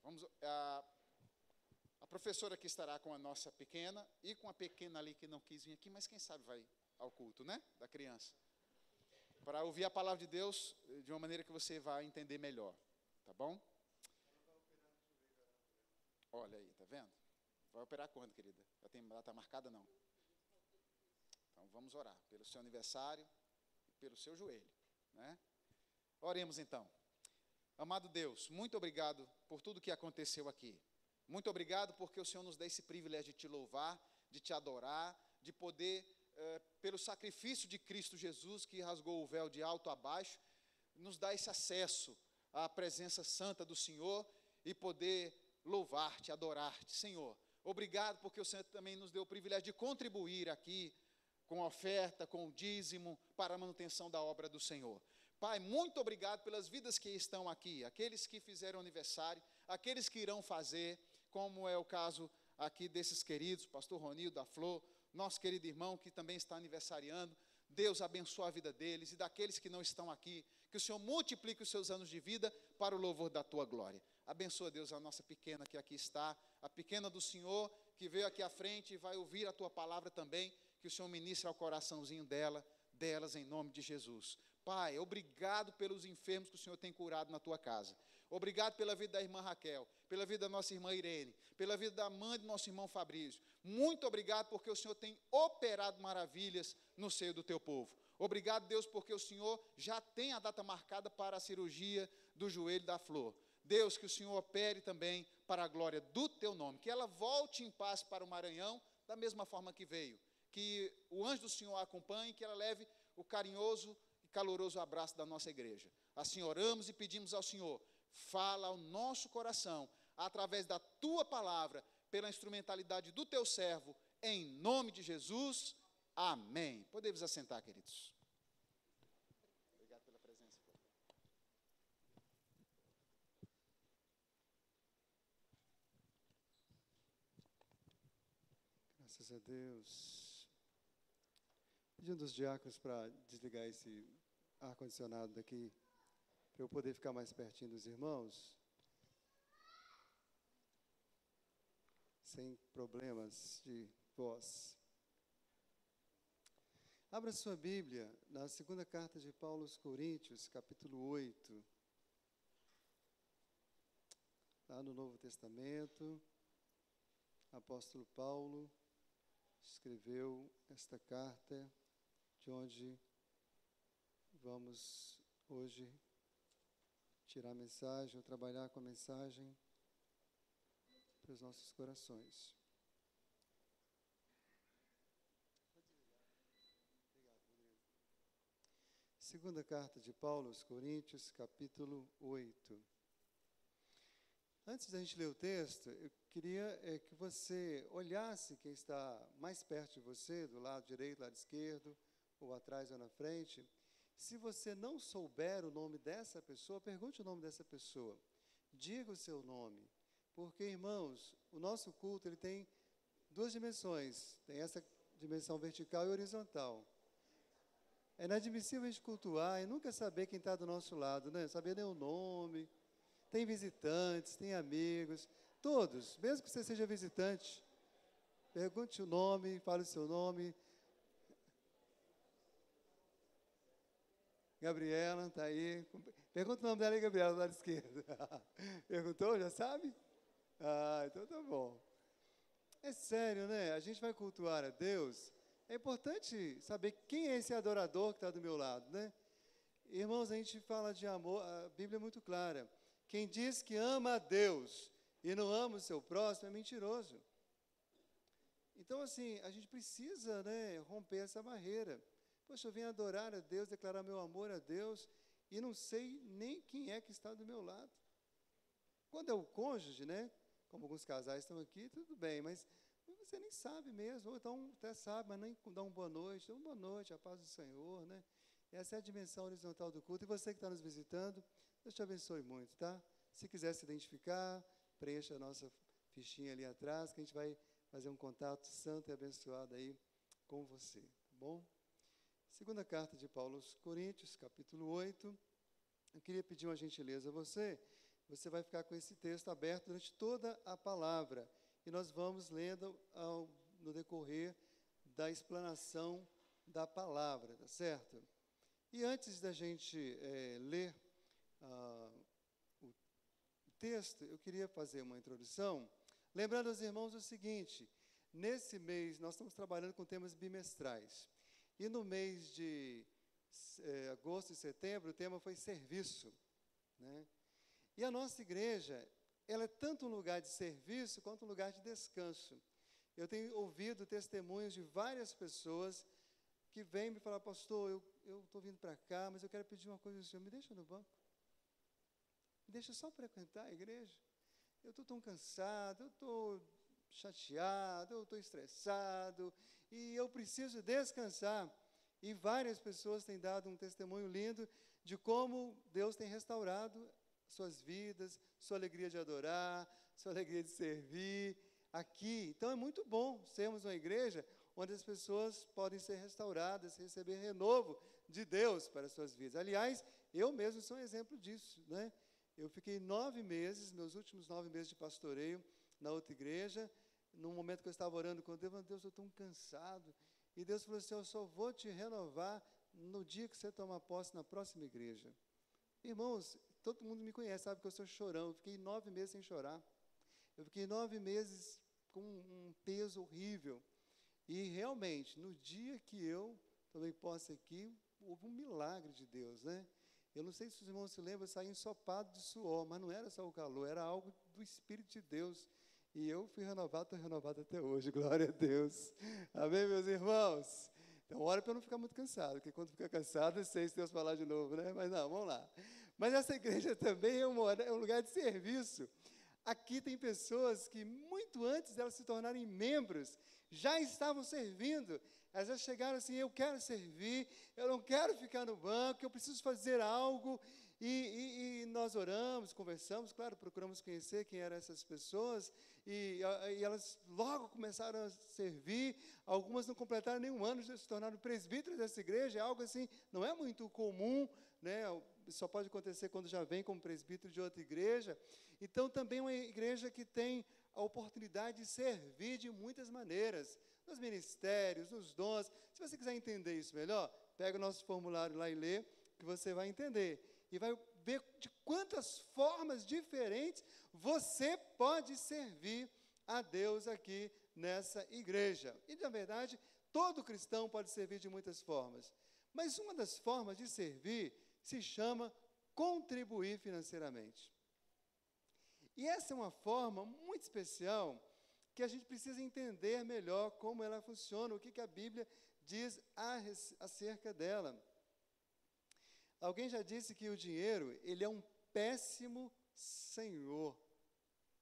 A professora que estará com a nossa pequena e com a pequena ali que não quis vir aqui, mas quem sabe vai ao culto, né? Da criança. Para ouvir a palavra de Deus de uma maneira que você vai entender melhor, tá bom? Olha aí, tá vendo? Vai operar quando, querida? Já tem data marcada, não? Então vamos orar pelo seu aniversário e pelo seu joelho, né? Oremos então. Amado Deus, muito obrigado por tudo que aconteceu aqui. Muito obrigado porque o Senhor nos dá esse privilégio de te louvar, de te adorar, de poder, pelo sacrifício de Cristo Jesus, que rasgou o véu de alto a baixo, nos dá esse acesso a presença santa do Senhor e poder louvar-te, adorar-te, Senhor. Obrigado porque o Senhor também nos deu o privilégio de contribuir aqui com a oferta, com o dízimo, para a manutenção da obra do Senhor. Pai, muito obrigado pelas vidas que estão aqui, aqueles que fizeram aniversário, aqueles que irão fazer, como é o caso aqui desses queridos, pastor Ronildo da Flor, nosso querido irmão que também está aniversariando. Deus abençoe a vida deles e daqueles que não estão aqui, que o Senhor multiplique os seus anos de vida para o louvor da tua glória. Abençoa, Deus, a nossa pequena que aqui está, a pequena do Senhor que veio aqui à frente e vai ouvir a tua palavra também, que o Senhor ministre ao coraçãozinho delas em nome de Jesus. Pai, obrigado pelos enfermos que o Senhor tem curado na tua casa. Obrigado pela vida da irmã Raquel, pela vida da nossa irmã Irene, pela vida da mãe do nosso irmão Fabrício. Muito obrigado porque o Senhor tem operado maravilhas no seio do teu povo. Obrigado, Deus, porque o Senhor já tem a data marcada para a cirurgia do joelho da Flor. Deus, que o Senhor opere também para a glória do teu nome. Que ela volte em paz para o Maranhão, da mesma forma que veio. Que o anjo do Senhor a acompanhe, que ela leve o carinhoso e caloroso abraço da nossa igreja. Assim oramos e pedimos ao Senhor, fala ao nosso coração, através da tua palavra, pela instrumentalidade do teu servo, em nome de Jesus, amém. Podemos assentar, queridos. Obrigado pela presença. Graças a Deus. Pedindo os diáconos para desligar esse ar-condicionado daqui, para eu poder ficar mais pertinho dos irmãos, sem problemas de voz. Abra sua Bíblia na segunda carta de Paulo aos Coríntios, capítulo 8. Lá no Novo Testamento, o apóstolo Paulo escreveu esta carta, de onde vamos hoje tirar a mensagem, ou trabalhar com a mensagem para os nossos corações. Segunda carta de Paulo aos Coríntios, capítulo 8. Antes da gente ler o texto, eu queria que você olhasse quem está mais perto de você, do lado direito, lado esquerdo, ou atrás ou na frente. Se você não souber o nome dessa pessoa, pergunte o nome dessa pessoa. Diga o seu nome. Porque, irmãos, o nosso culto ele tem duas dimensões. Tem essa dimensão vertical e horizontal. É inadmissível a gente cultuar e nunca saber quem está do nosso lado, né? Saber nem o nome. Tem visitantes, tem amigos, todos, mesmo que você seja visitante, pergunte o nome, fale o seu nome. Gabriela, está aí. Pergunta o nome dela aí, Gabriela, do lado esquerdo. Perguntou, já sabe? Ah, então tá bom. É sério, né? A gente vai cultuar a Deus. É importante saber quem é esse adorador que está do meu lado, né? Irmãos, a gente fala de amor, a Bíblia é muito clara. Quem diz que ama a Deus e não ama o seu próximo é mentiroso. Então, assim, a gente precisa, né, romper essa barreira. Poxa, eu vim adorar a Deus, declarar meu amor a Deus, e não sei nem quem é que está do meu lado. Quando é o cônjuge, né, como alguns casais estão aqui, tudo bem, mas você nem sabe mesmo, ou então até sabe, mas nem dá uma boa noite, a paz do Senhor, né? Essa é a dimensão horizontal do culto. E você que está nos visitando, Deus te abençoe muito, tá? Se quiser se identificar, preencha a nossa fichinha ali atrás, que a gente vai fazer um contato santo e abençoado aí com você, tá bom? Segunda carta de Paulo aos Coríntios, capítulo 8. Eu queria pedir uma gentileza a você. Você vai ficar com esse texto aberto durante toda a palavra. E nós vamos lendo no decorrer da explanação da palavra, tá certo? E antes da gente ler o texto, eu queria fazer uma introdução, lembrando aos irmãos o seguinte: nesse mês nós estamos trabalhando com temas bimestrais, e no mês de agosto e setembro o tema foi serviço, né? E a nossa igreja, ela é tanto um lugar de serviço quanto um lugar de descanso. Eu tenho ouvido testemunhos de várias pessoas que vêm me falar: pastor, eu estou vindo para cá, mas eu quero pedir uma coisa ao senhor, me deixa no banco. deixa eu só frequentar a igreja. Eu estou tão cansado, eu estou chateado, eu estou estressado, e eu preciso descansar. E várias pessoas têm dado um testemunho lindo de como Deus tem restaurado suas vidas, sua alegria de adorar, sua alegria de servir aqui. Então é muito bom sermos uma igreja onde as pessoas podem ser restauradas, receber renovo de Deus para as suas vidas. Aliás, eu mesmo sou um exemplo disso, né? Eu fiquei 9 meses, meus últimos 9 meses de pastoreio na outra igreja, num momento que eu estava orando com Deus, Deus, eu estou tão cansado. E Deus falou assim, eu só vou te renovar no dia que você tomar posse na próxima igreja. Irmãos, todo mundo me conhece, sabe que eu sou chorão. Eu fiquei 9 meses sem chorar. Eu fiquei 9 meses com um peso horrível. E realmente, no dia que eu tomei posse aqui, houve um milagre de Deus, né? Eu não sei se os irmãos se lembram, eu saí ensopado de suor, mas não era só o calor, era algo do Espírito de Deus. E eu fui renovado, estou renovado até hoje, glória a Deus. Amém, meus irmãos? Então, ora para eu não ficar muito cansado, porque quando fica cansado, eu sei se Deus falar de novo, né? Mas não, vamos lá. Mas essa igreja também é um lugar de serviço. Aqui tem pessoas que, muito antes delas se tornarem membros, já estavam servindo. Elas já chegaram assim, eu quero servir, eu não quero ficar no banco, eu preciso fazer algo. E nós oramos, conversamos, claro, procuramos conhecer quem eram essas pessoas, e elas logo começaram a servir. Algumas não completaram nenhum ano, já se tornaram presbíteros dessa igreja. É algo assim, não é muito comum, né? Só pode acontecer quando já vem como presbítero de outra igreja. Então, também é uma igreja que tem a oportunidade de servir de muitas maneiras, nos ministérios, nos dons. Se você quiser entender isso melhor, pega o nosso formulário lá e lê, que você vai entender. E vai ver de quantas formas diferentes você pode servir a Deus aqui nessa igreja. E, na verdade, todo cristão pode servir de muitas formas. Mas uma das formas de servir se chama contribuir financeiramente. E essa é uma forma muito especial que a gente precisa entender melhor como ela funciona, o que a Bíblia diz acerca dela. Alguém já disse que o dinheiro, ele é um péssimo senhor,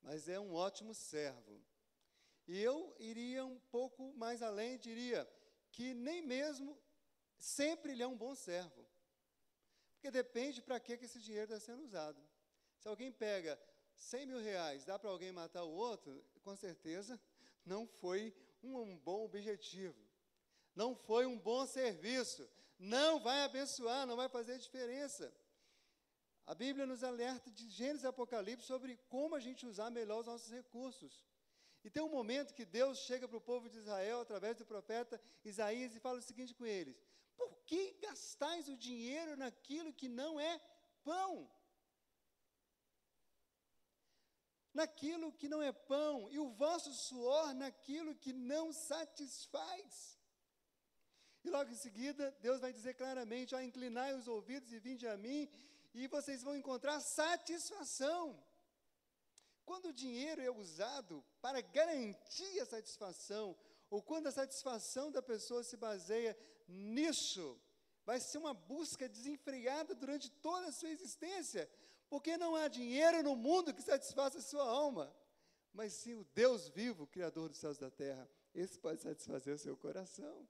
mas é um ótimo servo. E eu iria um pouco mais além, diria que nem mesmo sempre ele é um bom servo. Porque depende para que esse dinheiro está sendo usado. Se alguém pega 100 mil reais, dá para alguém matar o outro, com certeza não foi um bom objetivo. Não foi um bom serviço. Não vai abençoar, não vai fazer diferença. A Bíblia nos alerta de Gênesis e Apocalipse sobre como a gente usar melhor os nossos recursos. E tem um momento que Deus chega para o povo de Israel, através do profeta Isaías, e fala o seguinte com eles: por que gastais o dinheiro naquilo que não é pão? Naquilo que não é pão, e o vosso suor naquilo que não satisfaz. E logo em seguida, Deus vai dizer claramente, inclinai os ouvidos e vinde a mim, e vocês vão encontrar satisfação. Quando o dinheiro é usado para garantir a satisfação, ou quando a satisfação da pessoa se baseia nisso, vai ser uma busca desenfreada durante toda a sua existência, porque não há dinheiro no mundo que satisfaça a sua alma, mas sim o Deus vivo, Criador dos céus e da terra. Esse pode satisfazer o seu coração.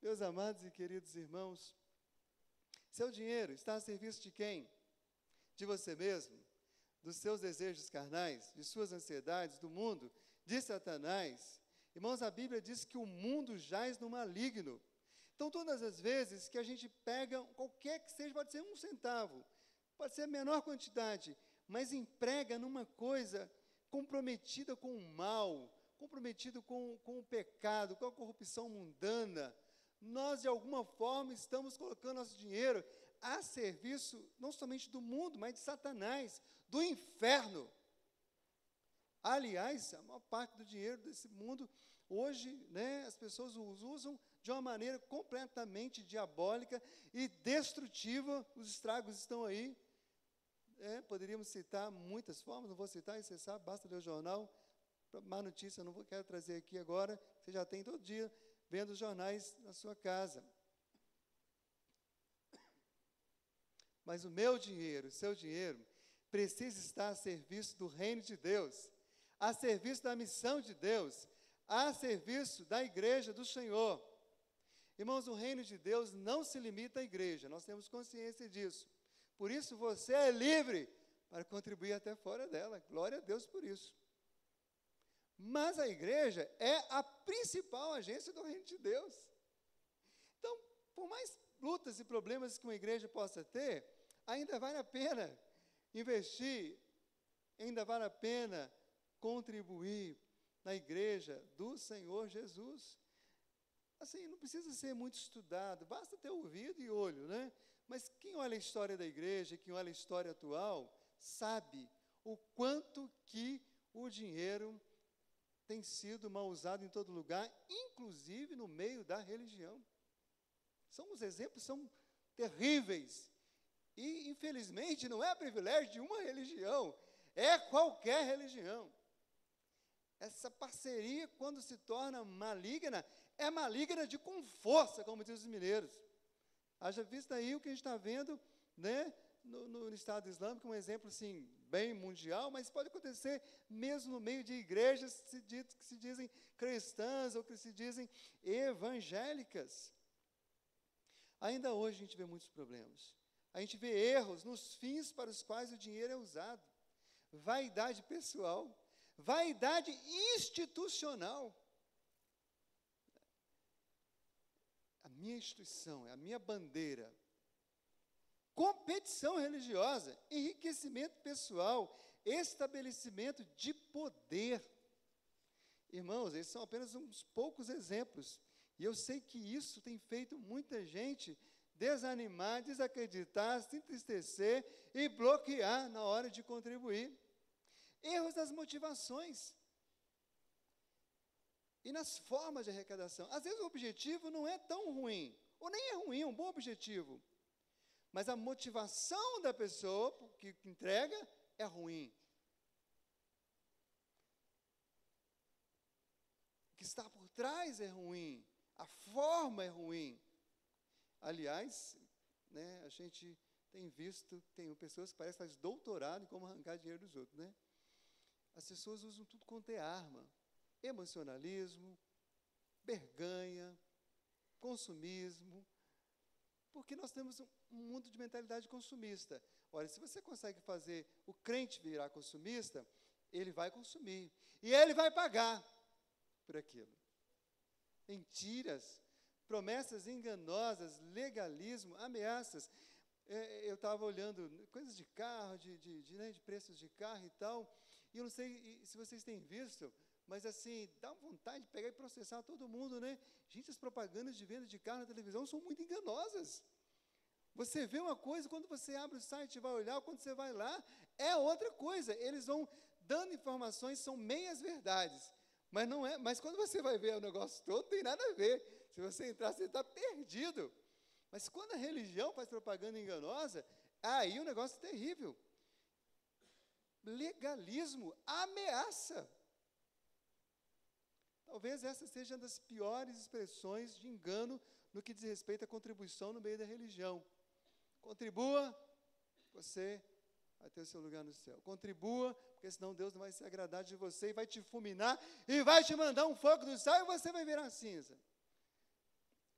Meus amados e queridos irmãos, seu dinheiro está a serviço de quem? De você mesmo? Dos seus desejos carnais? De suas ansiedades? Do mundo? De Satanás? Irmãos, a Bíblia diz que o mundo jaz no maligno. Então, todas as vezes que a gente pega, qualquer que seja, pode ser 1 centavo, pode ser a menor quantidade, mas emprega numa coisa comprometida com o mal, comprometido com o pecado, com a corrupção mundana, nós, de alguma forma, estamos colocando nosso dinheiro a serviço, não somente do mundo, mas de Satanás, do inferno. Aliás, a maior parte do dinheiro desse mundo, hoje, né, as pessoas os usam de uma maneira completamente diabólica e destrutiva. Os estragos estão aí. Poderíamos citar muitas formas, não vou citar, e você sabe, basta ler o jornal. Má notícia, eu não quero trazer aqui agora, você já tem todo dia vendo os jornais na sua casa. Mas o meu dinheiro, o seu dinheiro, precisa estar a serviço do reino de Deus, a serviço da missão de Deus, a serviço da igreja do Senhor. Irmãos, o reino de Deus não se limita à igreja, nós temos consciência disso. Por isso você é livre para contribuir até fora dela. Glória a Deus por isso. Mas a igreja é a principal agência do reino de Deus. Então, por mais lutas e problemas que uma igreja possa ter, ainda vale a pena investir, ainda vale a pena contribuir na igreja do Senhor Jesus. Assim, não precisa ser muito estudado, basta ter ouvido e olho, né? Mas quem olha a história da igreja, quem olha a história atual, sabe o quanto que o dinheiro tem sido mal usado em todo lugar, inclusive no meio da religião. Os exemplos são terríveis. E, infelizmente, não é privilégio de uma religião, é qualquer religião. Essa parceria, quando se torna maligna, é maligna com força, como dizem os mineiros. Haja visto aí o que a gente está vendo, né, no Estado Islâmico, um exemplo assim, bem mundial, mas pode acontecer mesmo no meio de igrejas que se dizem cristãs ou que se dizem evangélicas. Ainda hoje a gente vê muitos problemas. A gente vê erros nos fins para os quais o dinheiro é usado. Vaidade pessoal, vaidade institucional. A minha instituição, é a minha bandeira. Competição religiosa, enriquecimento pessoal, estabelecimento de poder. Irmãos, esses são apenas uns poucos exemplos. E eu sei que isso tem feito muita gente desanimar, desacreditar, se entristecer e bloquear na hora de contribuir. Erros das motivações e nas formas de arrecadação. Às vezes o objetivo não é tão ruim, ou nem é ruim, é um bom objetivo. Mas a motivação da pessoa que entrega é ruim. O que está por trás é ruim. A forma é ruim. Aliás, né, a gente tem visto, tem pessoas que parecem que fazem doutorado em como arrancar dinheiro dos outros, né? As pessoas usam tudo quanto é arma. Emocionalismo, berganha, consumismo, porque nós temos um mundo de mentalidade consumista. Olha, se você consegue fazer o crente virar consumista, ele vai consumir. E ele vai pagar por aquilo. Mentiras, promessas enganosas, legalismo, ameaças. Eu estava olhando coisas de carro, de preços de carro e tal, e eu não sei se vocês têm visto, mas assim, dá vontade de pegar e processar todo mundo, né? Gente, as propagandas de venda de carro na televisão são muito enganosas. Você vê uma coisa, quando você abre o site e vai olhar, quando você vai lá, é outra coisa. Eles vão dando informações, são meias verdades. Mas não é, mas quando você vai ver o negócio todo, não tem nada a ver. Se você entrar, você está perdido. Mas quando a religião faz propaganda enganosa, aí o negócio é terrível. Legalismo, ameaça. Talvez essa seja uma das piores expressões de engano no que diz respeito à contribuição no meio da religião. Contribua, você vai ter o seu lugar no céu. Contribua, porque senão Deus não vai se agradar de você e vai te fulminar e vai te mandar um fogo do céu e você vai virar cinza.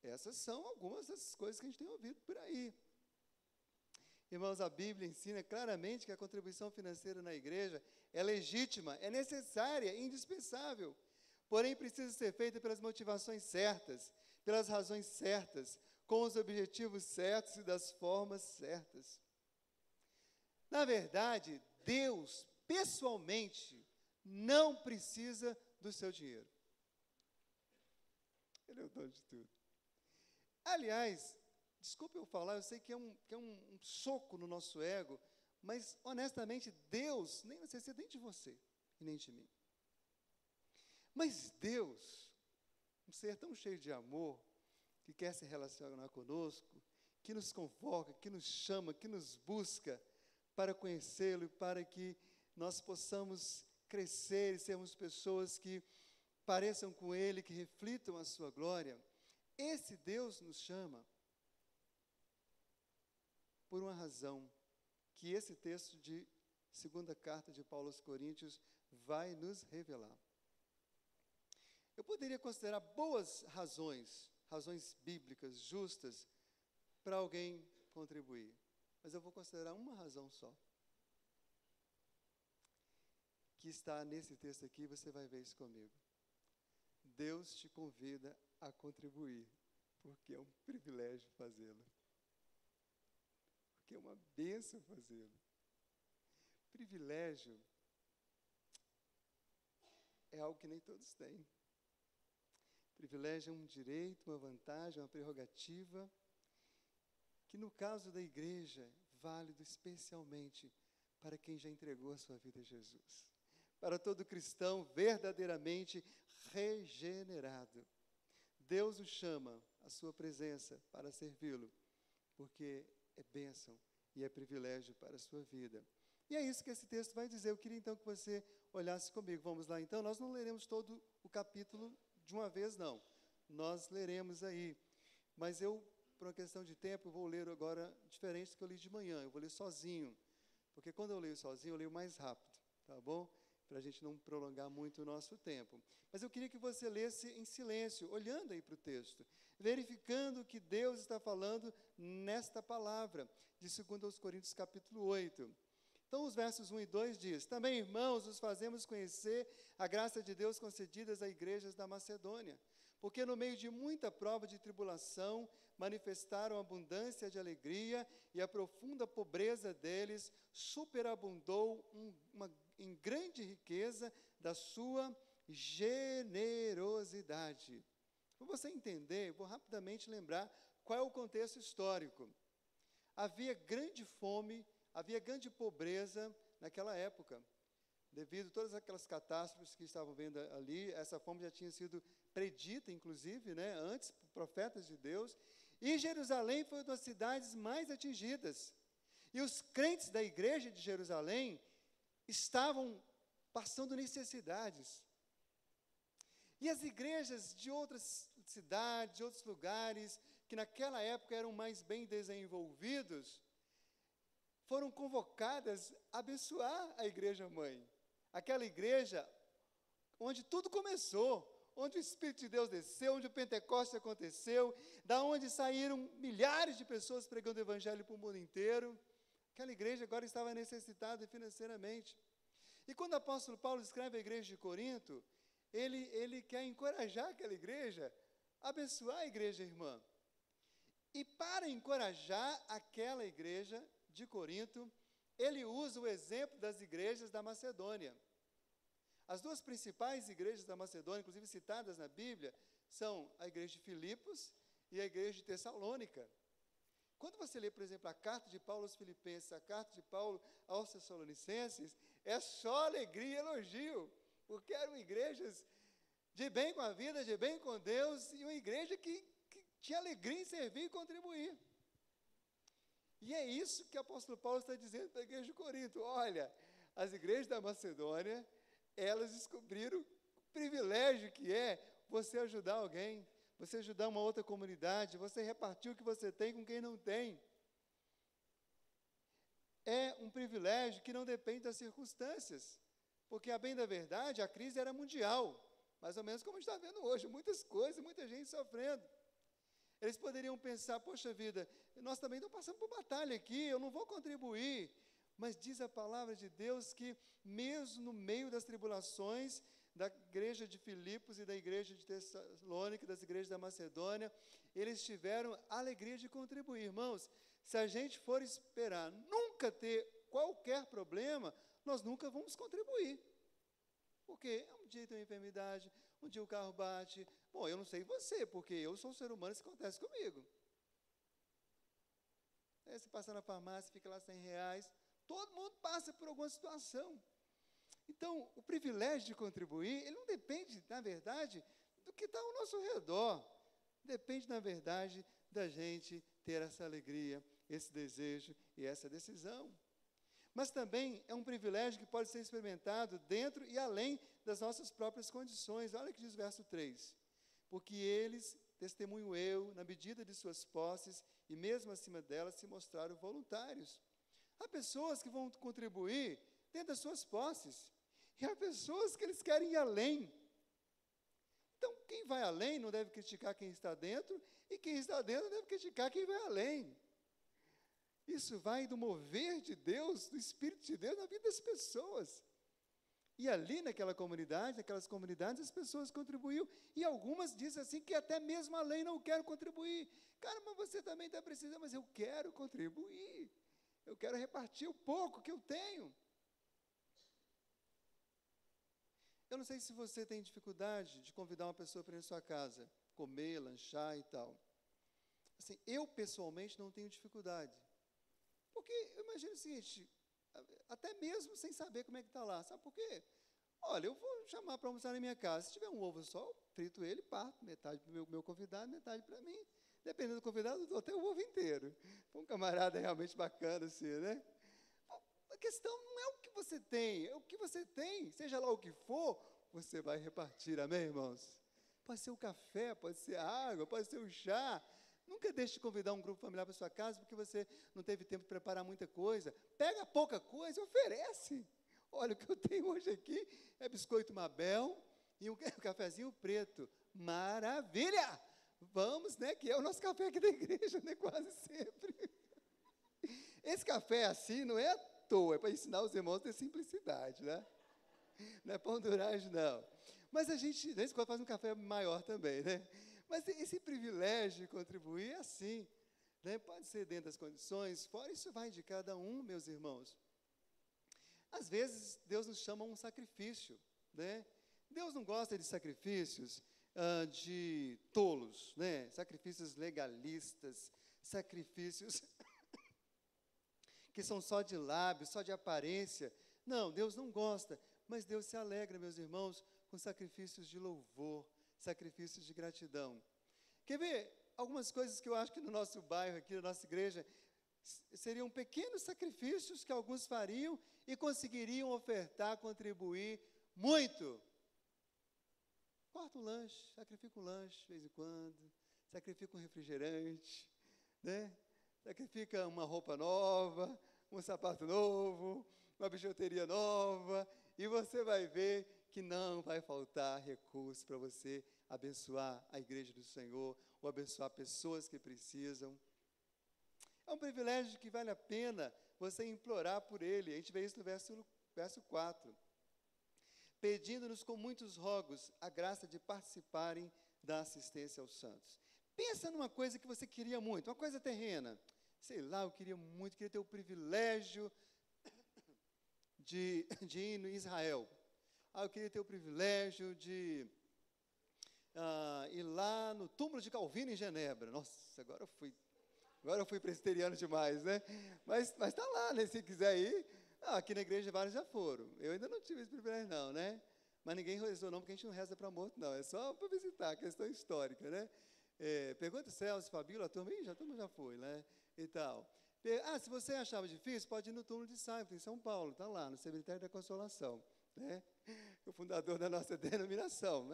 Essas são algumas das coisas que a gente tem ouvido por aí. Irmãos, a Bíblia ensina claramente que a contribuição financeira na igreja é legítima, é necessária, é indispensável. Porém, precisa ser feita pelas motivações certas, pelas razões certas, com os objetivos certos e das formas certas. Na verdade, Deus, pessoalmente, não precisa do seu dinheiro. Ele é o dono de tudo. Aliás, desculpe eu falar, eu sei que é um soco no nosso ego, mas, honestamente, Deus nem necessita nem de você e nem de mim. Mas Deus, um ser tão cheio de amor, que quer se relacionar conosco, que nos convoca, que nos chama, que nos busca para conhecê-lo e para que nós possamos crescer e sermos pessoas que pareçam com Ele, que reflitam a sua glória. Esse Deus nos chama por uma razão que esse texto de segunda carta de Paulo aos Coríntios vai nos revelar. Eu poderia considerar boas razões, razões bíblicas, justas, para alguém contribuir, mas eu vou considerar uma razão só, que está nesse texto aqui, você vai ver isso comigo. Deus te convida a contribuir, porque é um privilégio fazê-lo. Porque é uma bênção fazê-lo. Privilégio é algo que nem todos têm. Privilégio é um direito, uma vantagem, uma prerrogativa, que no caso da igreja, válido especialmente para quem já entregou a sua vida a Jesus. Para todo cristão verdadeiramente regenerado. Deus o chama à sua presença para servi-lo, porque é bênção e é privilégio para a sua vida. E é isso que esse texto vai dizer. Eu queria então que você olhasse comigo. Vamos lá então? Nós não leremos todo o capítulo de uma vez, não. Nós leremos aí. Mas eu, por uma questão de tempo, vou ler agora diferente do que eu li de manhã. Eu vou ler sozinho. Porque quando eu leio sozinho, eu leio mais rápido. Tá bom? Para a gente não prolongar muito o nosso tempo. Mas eu queria que você lesse em silêncio, olhando aí para o texto, verificando o que Deus está falando nesta palavra, de 2 Coríntios capítulo 8. Então, os versos 1 e 2 diz: Também, irmãos, os fazemos conhecer a graça de Deus concedidas a igrejas da Macedônia, porque no meio de muita prova de tribulação, manifestaram abundância de alegria, e a profunda pobreza deles superabundou em grande riqueza da sua generosidade. Para você entender, vou rapidamente lembrar qual é o contexto histórico. Havia grande fome, havia grande pobreza naquela época, devido a todas aquelas catástrofes que estavam vendo ali. Essa fome já tinha sido predita, inclusive, antes, por profetas de Deus, e Jerusalém foi uma das cidades mais atingidas. E os crentes da igreja de Jerusalém estavam passando necessidades. E as igrejas de outras cidades, de outros lugares, que naquela época eram mais bem desenvolvidos, foram convocadas a abençoar a igreja mãe. Aquela igreja onde tudo começou, onde o Espírito de Deus desceu, onde o Pentecostes aconteceu, da onde saíram milhares de pessoas pregando o evangelho para o mundo inteiro. Aquela igreja agora estava necessitada financeiramente. E quando o apóstolo Paulo escreve à igreja de Corinto, ele quer encorajar aquela igreja, abençoar a igreja irmã. E para encorajar aquela igreja de Corinto, ele usa o exemplo das igrejas da Macedônia. As duas principais igrejas da Macedônia, inclusive citadas na Bíblia, são a igreja de Filipos e a igreja de Tessalônica. Quando você lê, por exemplo, a carta de Paulo aos Filipenses, a carta de Paulo aos Tessalonicenses, é só alegria e elogio, porque eram igrejas de bem com a vida, de bem com Deus, e uma igreja que tinha alegria em servir e contribuir. E é isso que o apóstolo Paulo está dizendo para a igreja de Corinto. Olha, as igrejas da Macedônia, elas descobriram o privilégio que é você ajudar alguém, você ajudar uma outra comunidade, você repartir o que você tem com quem não tem. É um privilégio que não depende das circunstâncias, porque, a bem da verdade, a crise era mundial, mais ou menos como a gente está vendo hoje, muitas coisas, muita gente sofrendo. Eles poderiam pensar, poxa vida, nós também estamos passando por batalha aqui, eu não vou contribuir. Mas diz a palavra de Deus que, mesmo no meio das tribulações da igreja de Filipos e da igreja de Tessalônica, das igrejas da Macedônia, eles tiveram a alegria de contribuir. Irmãos, se a gente for esperar nunca ter qualquer problema, nós nunca vamos contribuir. Porque um dia tem uma enfermidade, um dia o carro bate. Bom, eu não sei você, porque eu sou um ser humano, isso acontece comigo. Você passa na farmácia, fica lá R$100, todo mundo passa por alguma situação. Então, o privilégio de contribuir, ele não depende, na verdade, do que está ao nosso redor. Depende, na verdade, da gente ter essa alegria, esse desejo e essa decisão. Mas também é um privilégio que pode ser experimentado dentro e além das nossas próprias condições. Olha o que diz o verso 3. Porque eles testemunho eu, na medida de suas posses, e mesmo acima delas se mostraram voluntários. Há pessoas que vão contribuir dentro das suas posses, e há pessoas que eles querem ir além. Então, quem vai além não deve criticar quem está dentro, e quem está dentro deve criticar quem vai além. Isso vai do mover de Deus, do Espírito de Deus na vida das pessoas. E ali naquelas comunidades, as pessoas contribuíam, e algumas dizem assim, que até mesmo além não quero contribuir. Cara, mas você também está precisando, mas eu quero contribuir. Eu quero repartir o pouco que eu tenho. Eu não sei se você tem dificuldade de convidar uma pessoa para ir na sua casa, comer, lanchar e tal. Assim, eu pessoalmente não tenho dificuldade. Porque eu imagino o seguinte, até mesmo sem saber como é que está lá. Sabe por quê? Olha, eu vou chamar para almoçar na minha casa. Se tiver um ovo só, eu frito ele e parto. Metade para o meu convidado, metade para mim. Dependendo do convidado, eu dou até o ovo inteiro. Foi um camarada realmente bacana, assim, né? A questão não é o que você tem, é o que você tem. Seja lá o que for, você vai repartir, amém, irmãos? Pode ser o café, pode ser a água, pode ser o chá. Nunca deixe de convidar um grupo familiar para sua casa, porque você não teve tempo de preparar muita coisa. Pega pouca coisa e oferece. Olha, o que eu tenho hoje aqui é biscoito Mabel e um cafezinho preto. Maravilha! Vamos, né, que é o nosso café aqui da igreja, né, quase sempre. Esse café assim não é à toa, é para ensinar os irmãos a ter simplicidade, né? Não é pão duragem, não. Mas a gente, de vez em quando, faz um café maior também, né? Mas esse privilégio de contribuir é assim, né? Pode ser dentro das condições, fora isso vai de cada um, meus irmãos. Às vezes, Deus nos chama a um sacrifício, né? Deus não gosta de sacrifícios de tolos, né? Sacrifícios legalistas, sacrifícios que são só de lábios, só de aparência. Não, Deus não gosta, mas Deus se alegra, meus irmãos, com sacrifícios de louvor, sacrifícios de gratidão. Quer ver algumas coisas que eu acho que no nosso bairro, aqui na nossa igreja, seriam pequenos sacrifícios que alguns fariam e conseguiriam ofertar, contribuir muito. Corta um lanche, sacrifica um lanche de vez em quando, sacrifica um refrigerante, né? Sacrifica uma roupa nova, um sapato novo, uma bijuteria nova, e você vai ver que não vai faltar recurso para você abençoar a igreja do Senhor, ou abençoar pessoas que precisam. É um privilégio que vale a pena você implorar por ele. A gente vê isso no verso 4. Pedindo-nos com muitos rogos a graça de participarem da assistência aos santos. Pensa numa coisa que você queria muito, uma coisa terrena. Sei lá, eu queria ter o privilégio de ir em Israel. Eu queria ter o privilégio de ir lá no túmulo de Calvino em Genebra. Nossa, agora eu fui presbiteriano demais, né? Mas está lá, né? Se quiser ir. Aqui na igreja vários já foram. Eu ainda não tive esse privilégio, não, né? Mas ninguém rezou, não, porque a gente não reza para morto, não. É só para visitar, questão histórica, né? Pergunta o Celso, Fabíola, a turma já foi, né? E tal. Se você achava difícil, pode ir no túmulo de Cyprus, em São Paulo, está lá, no Cemitério da Consolação, né? O fundador da nossa denominação.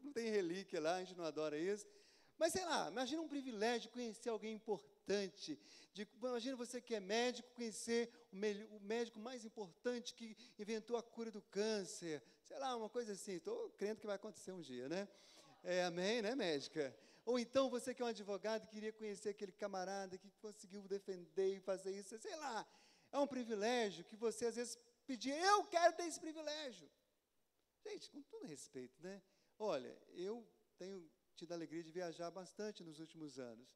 Não tem relíquia lá, a gente não adora isso. Mas, sei lá, imagina um privilégio de conhecer alguém importante. Imagina você que é médico, conhecer o médico mais importante que inventou a cura do câncer. Sei lá, uma coisa assim. Estou crendo que vai acontecer um dia, né? Amém, né, médica? Ou então você que é um advogado e queria conhecer aquele camarada que conseguiu defender e fazer isso. Sei lá, é um privilégio que você às vezes pedia, eu quero ter esse privilégio. Gente, com todo respeito, né? Olha, eu tenho tido a alegria de viajar bastante nos últimos anos.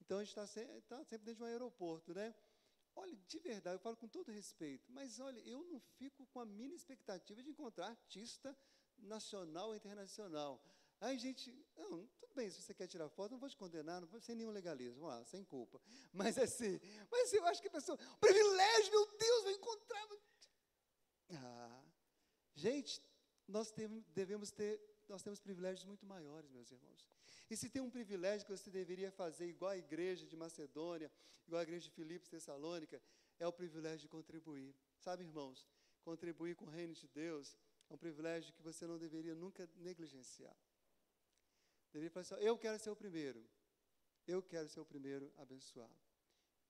Então, a gente está sempre dentro de um aeroporto, né? Olha, de verdade, eu falo com todo respeito, mas, olha, eu não fico com a mínima expectativa de encontrar artista nacional ou internacional. Aí, gente, tudo bem, se você quer tirar foto, não vou te condenar, não vou, sem nenhum legalismo, vamos lá, sem culpa. Mas, assim, eu acho que a pessoa, privilégio, meu Deus, vou encontrar... Gente, nós temos privilégios muito maiores, meus irmãos. E se tem um privilégio que você deveria fazer igual a igreja de Macedônia, igual a igreja de Filipos, Tessalônica, é o privilégio de contribuir. Sabe, irmãos, contribuir com o reino de Deus é um privilégio que você não deveria nunca negligenciar. Deveria falar assim, eu quero ser o primeiro. Eu quero ser o primeiro a abençoar,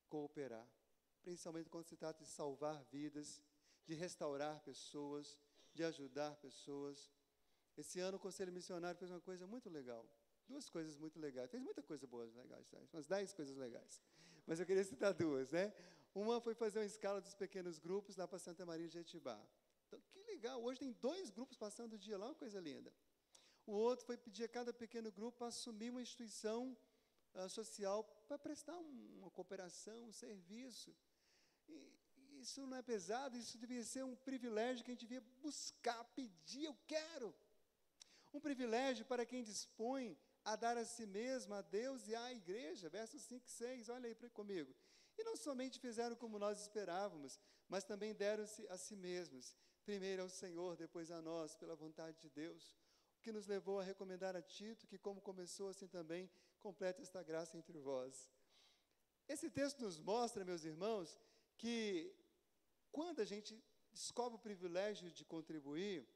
cooperar. Principalmente quando se trata de salvar vidas, de restaurar pessoas, de ajudar pessoas. Esse ano o Conselho Missionário fez uma coisa muito legal. 2 coisas muito legais. Fez muita coisa boa, legais, umas 10 coisas legais. Mas eu queria citar 2, né? Uma foi fazer uma escala dos pequenos grupos lá para Santa Maria de Jetibá. Então, que legal, hoje tem 2 grupos passando o dia lá, uma coisa linda. O outro foi pedir a cada pequeno grupo para assumir uma instituição social para prestar uma cooperação, um serviço. E isso não é pesado, isso devia ser um privilégio que a gente devia buscar, pedir, eu quero. Um privilégio para quem dispõe a dar a si mesmo, a Deus e à igreja, versos 5 e 6, olha aí comigo. E não somente fizeram como nós esperávamos, mas também deram-se a si mesmos, primeiro ao Senhor, depois a nós, pela vontade de Deus, o que nos levou a recomendar a Tito, que como começou, assim também completa esta graça entre vós. Esse texto nos mostra, meus irmãos, que quando a gente descobre o privilégio de contribuir,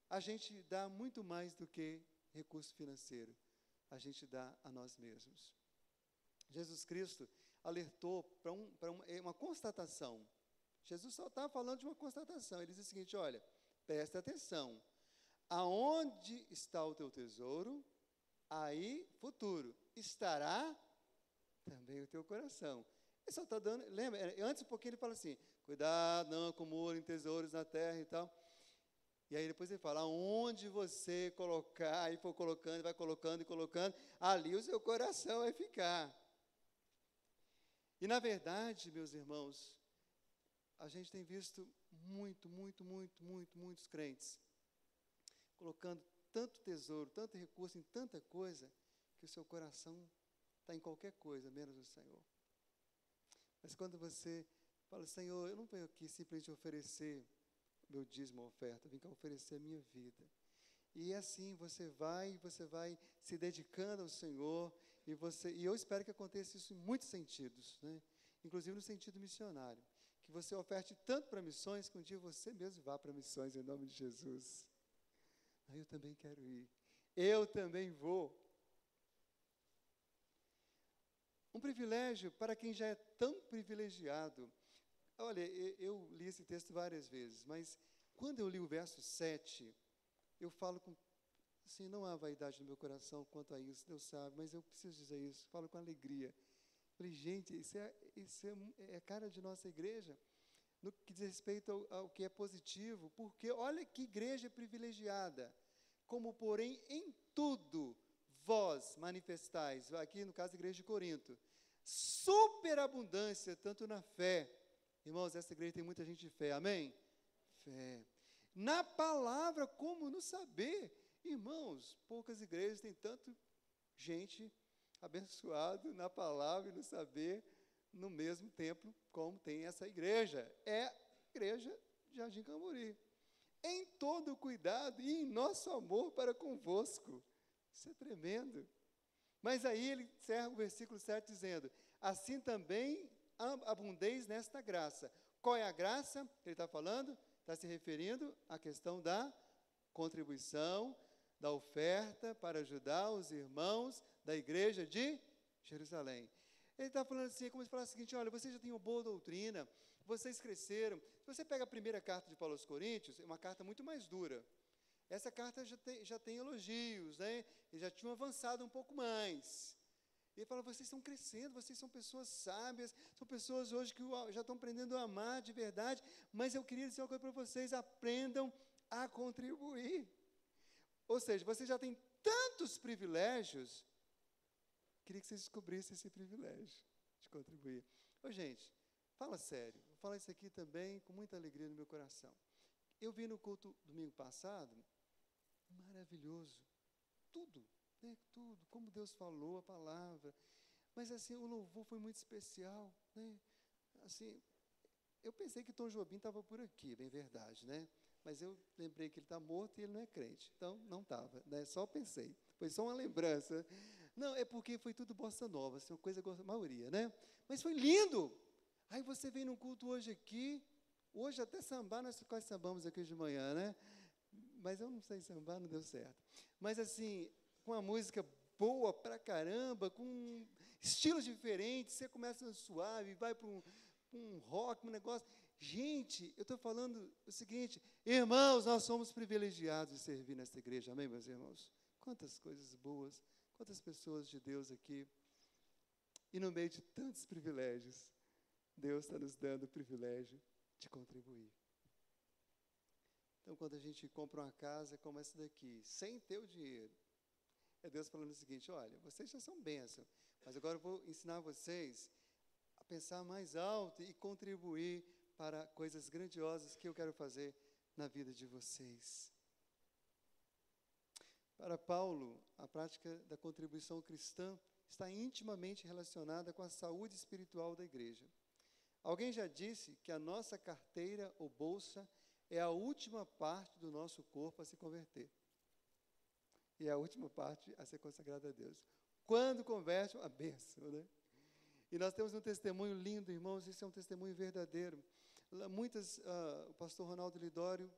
a gente dá muito mais do que recurso financeiro. A gente dá a nós mesmos. Jesus Cristo alertou para uma constatação. Jesus só estava falando de uma constatação. Ele diz o seguinte, olha, presta atenção. Aonde está o teu tesouro, aí, futuro, estará também o teu coração. Ele só está dando, lembra, antes um pouquinho ele fala assim, cuidado, não acumulem tesouros na terra e tal. E aí depois ele fala, aonde você colocar, e for colocando, vai colocando e colocando, ali o seu coração vai ficar. E na verdade, meus irmãos, a gente tem visto muitos crentes colocando tanto tesouro, tanto recurso em tanta coisa, que o seu coração está em qualquer coisa, menos o Senhor. Mas quando você fala, Senhor, eu não venho aqui simplesmente oferecer meu dízimo, oferta, eu vim cá oferecer a minha vida. E assim você vai se dedicando ao Senhor, e eu espero que aconteça isso em muitos sentidos, né? Inclusive no sentido missionário, que você oferte tanto para missões, que um dia você mesmo vá para missões em nome de Jesus. Eu também quero ir, eu também vou. Um privilégio para quem já é tão privilegiado. Olha, eu li esse texto várias vezes, mas quando eu li o verso 7, eu falo com, assim, não há vaidade no meu coração quanto a isso, Deus sabe, mas eu preciso dizer isso, falo com alegria. Falei, gente, isso é a cara de nossa igreja, no que diz respeito ao que é positivo, porque olha que igreja privilegiada, como porém em tudo vós manifestais, aqui no caso da igreja de Corinto, superabundância, tanto na fé. Irmãos, essa igreja tem muita gente de fé, amém? Fé. Na palavra como no saber. Irmãos, poucas igrejas têm tanto gente abençoado na palavra e no saber no mesmo templo como tem essa igreja. É a igreja de Jardim Camburi. Em todo cuidado e em nosso amor para convosco. Isso é tremendo. Mas aí ele encerra o versículo 7 dizendo, assim também abundeis nesta graça. Qual é a graça que ele está falando? Está se referindo à questão da contribuição, da oferta para ajudar os irmãos da igreja de Jerusalém. Ele está falando assim, como se falasse o seguinte, olha, vocês já têm uma boa doutrina, vocês cresceram. Se você pega a primeira carta de Paulo aos Coríntios, é uma carta muito mais dura. Essa carta já tem elogios, né? Eles já tinham avançado um pouco mais. E ele fala, vocês estão crescendo, vocês são pessoas sábias, são pessoas hoje que já estão aprendendo a amar de verdade, mas eu queria dizer uma coisa para vocês, aprendam a contribuir. Ou seja, vocês já têm tantos privilégios, queria que vocês descobrissem esse privilégio de contribuir. Ô, gente, fala sério, vou falar isso aqui também com muita alegria no meu coração. Eu vi no culto domingo passado, maravilhoso, tudo, né, tudo, como Deus falou a palavra, mas assim, o louvor foi muito especial, né, assim, eu pensei que Tom Jobim estava por aqui, bem verdade, né, mas eu lembrei que ele está morto e ele não é crente, então não estava, né, só pensei, foi só uma lembrança, não, é porque foi tudo bossa nova, assim, uma coisa, a maioria, né, mas foi lindo, aí você vem num culto hoje aqui, hoje até sambar, nós quase sambamos aqui de manhã, né? Mas eu não sei sambar, não deu certo. Mas assim, com a música boa pra caramba, com estilos diferentes, você começa suave, vai para um rock, um negócio. Gente, eu estou falando o seguinte, irmãos, nós somos privilegiados de servir nesta igreja, amém, meus irmãos? Quantas coisas boas, quantas pessoas de Deus aqui. E no meio de tantos privilégios, Deus está nos dando o privilégio de contribuir. Então, quando a gente compra uma casa como essa daqui, sem ter o dinheiro, é Deus falando o seguinte, olha, vocês já são bênção, mas agora eu vou ensinar vocês a pensar mais alto e contribuir para coisas grandiosas que eu quero fazer na vida de vocês. Para Paulo, a prática da contribuição cristã está intimamente relacionada com a saúde espiritual da igreja. Alguém já disse que a nossa carteira ou bolsa é a última parte do nosso corpo a se converter. E é a última parte a ser consagrada a Deus. Quando converte, uma bênção, né? E nós temos um testemunho lindo, irmãos, isso é um testemunho verdadeiro. O pastor Ronaldo Lidório,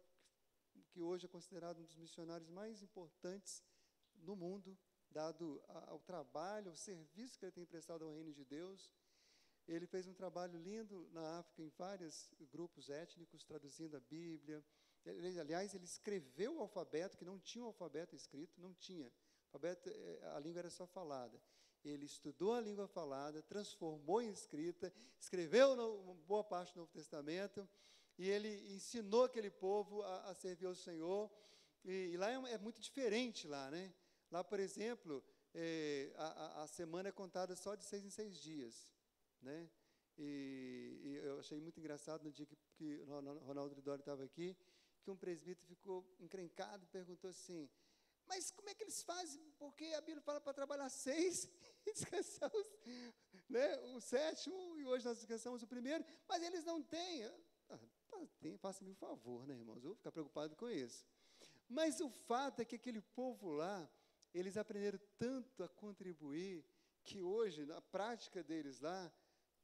que hoje é considerado um dos missionários mais importantes no mundo, dado ao trabalho, ao serviço que ele tem prestado ao reino de Deus, ele fez um trabalho lindo na África, em vários grupos étnicos, traduzindo a Bíblia. Aliás, ele escreveu o alfabeto, que não tinha o alfabeto escrito, não tinha. A língua era só falada. Ele estudou a língua falada, transformou em escrita, escreveu uma boa parte do Novo Testamento, e ele ensinou aquele povo a servir ao Senhor. E lá é muito diferente, lá, né? Lá, por exemplo, a semana é contada só de 6 em 6 dias, né? E eu achei muito engraçado no dia que o Ronaldo Lidório estava aqui, que um presbítero ficou encrencado e perguntou assim, mas como é que eles fazem? Porque a Bíblia fala para trabalhar 6 e descansar o 7º, e hoje nós descansamos o 1º, mas eles não têm. Faça-me um favor, né, irmãos? Eu vou ficar preocupado com isso. Mas o fato é que aquele povo lá, eles aprenderam tanto a contribuir, que hoje, na prática deles lá,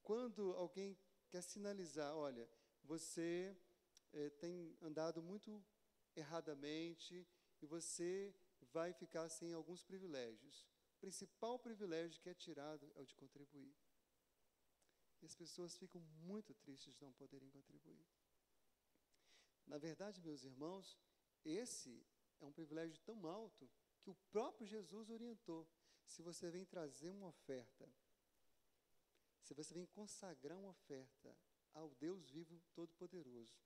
quando alguém quer sinalizar, olha, você tem andado muito erradamente e você vai ficar sem alguns privilégios. O principal privilégio que é tirado é o de contribuir. E as pessoas ficam muito tristes de não poderem contribuir. Na verdade, meus irmãos, esse é um privilégio tão alto que o próprio Jesus orientou. Se você vem trazer uma oferta, se você vem consagrar uma oferta ao Deus vivo todo-poderoso,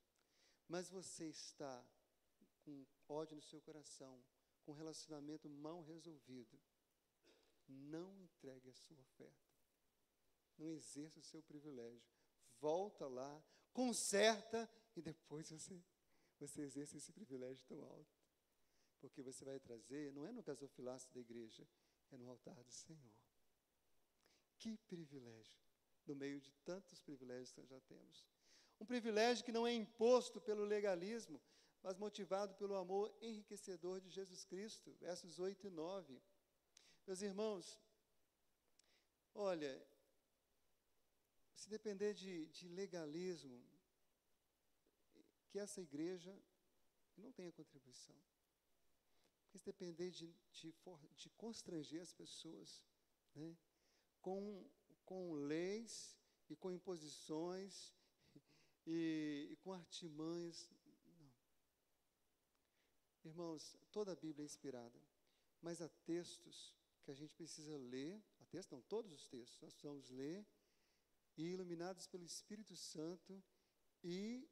mas você está com ódio no seu coração, com relacionamento mal resolvido, não entregue a sua oferta. Não exerça o seu privilégio. Volta lá, conserta e depois você exerce esse privilégio tão alto. Porque você vai trazer, não é no gasofilácio da igreja, é no altar do Senhor. Que privilégio, no meio de tantos privilégios que nós já temos. Um privilégio que não é imposto pelo legalismo, mas motivado pelo amor enriquecedor de Jesus Cristo, versos 8 e 9. Meus irmãos, olha, se depender de legalismo, que essa igreja não tenha contribuição. Porque se depender de constranger as pessoas, né, com leis e com imposições e com artimanhas, não. Irmãos, toda a Bíblia é inspirada, mas há textos que a gente precisa ler, todos os textos, nós precisamos ler, e iluminados pelo Espírito Santo, e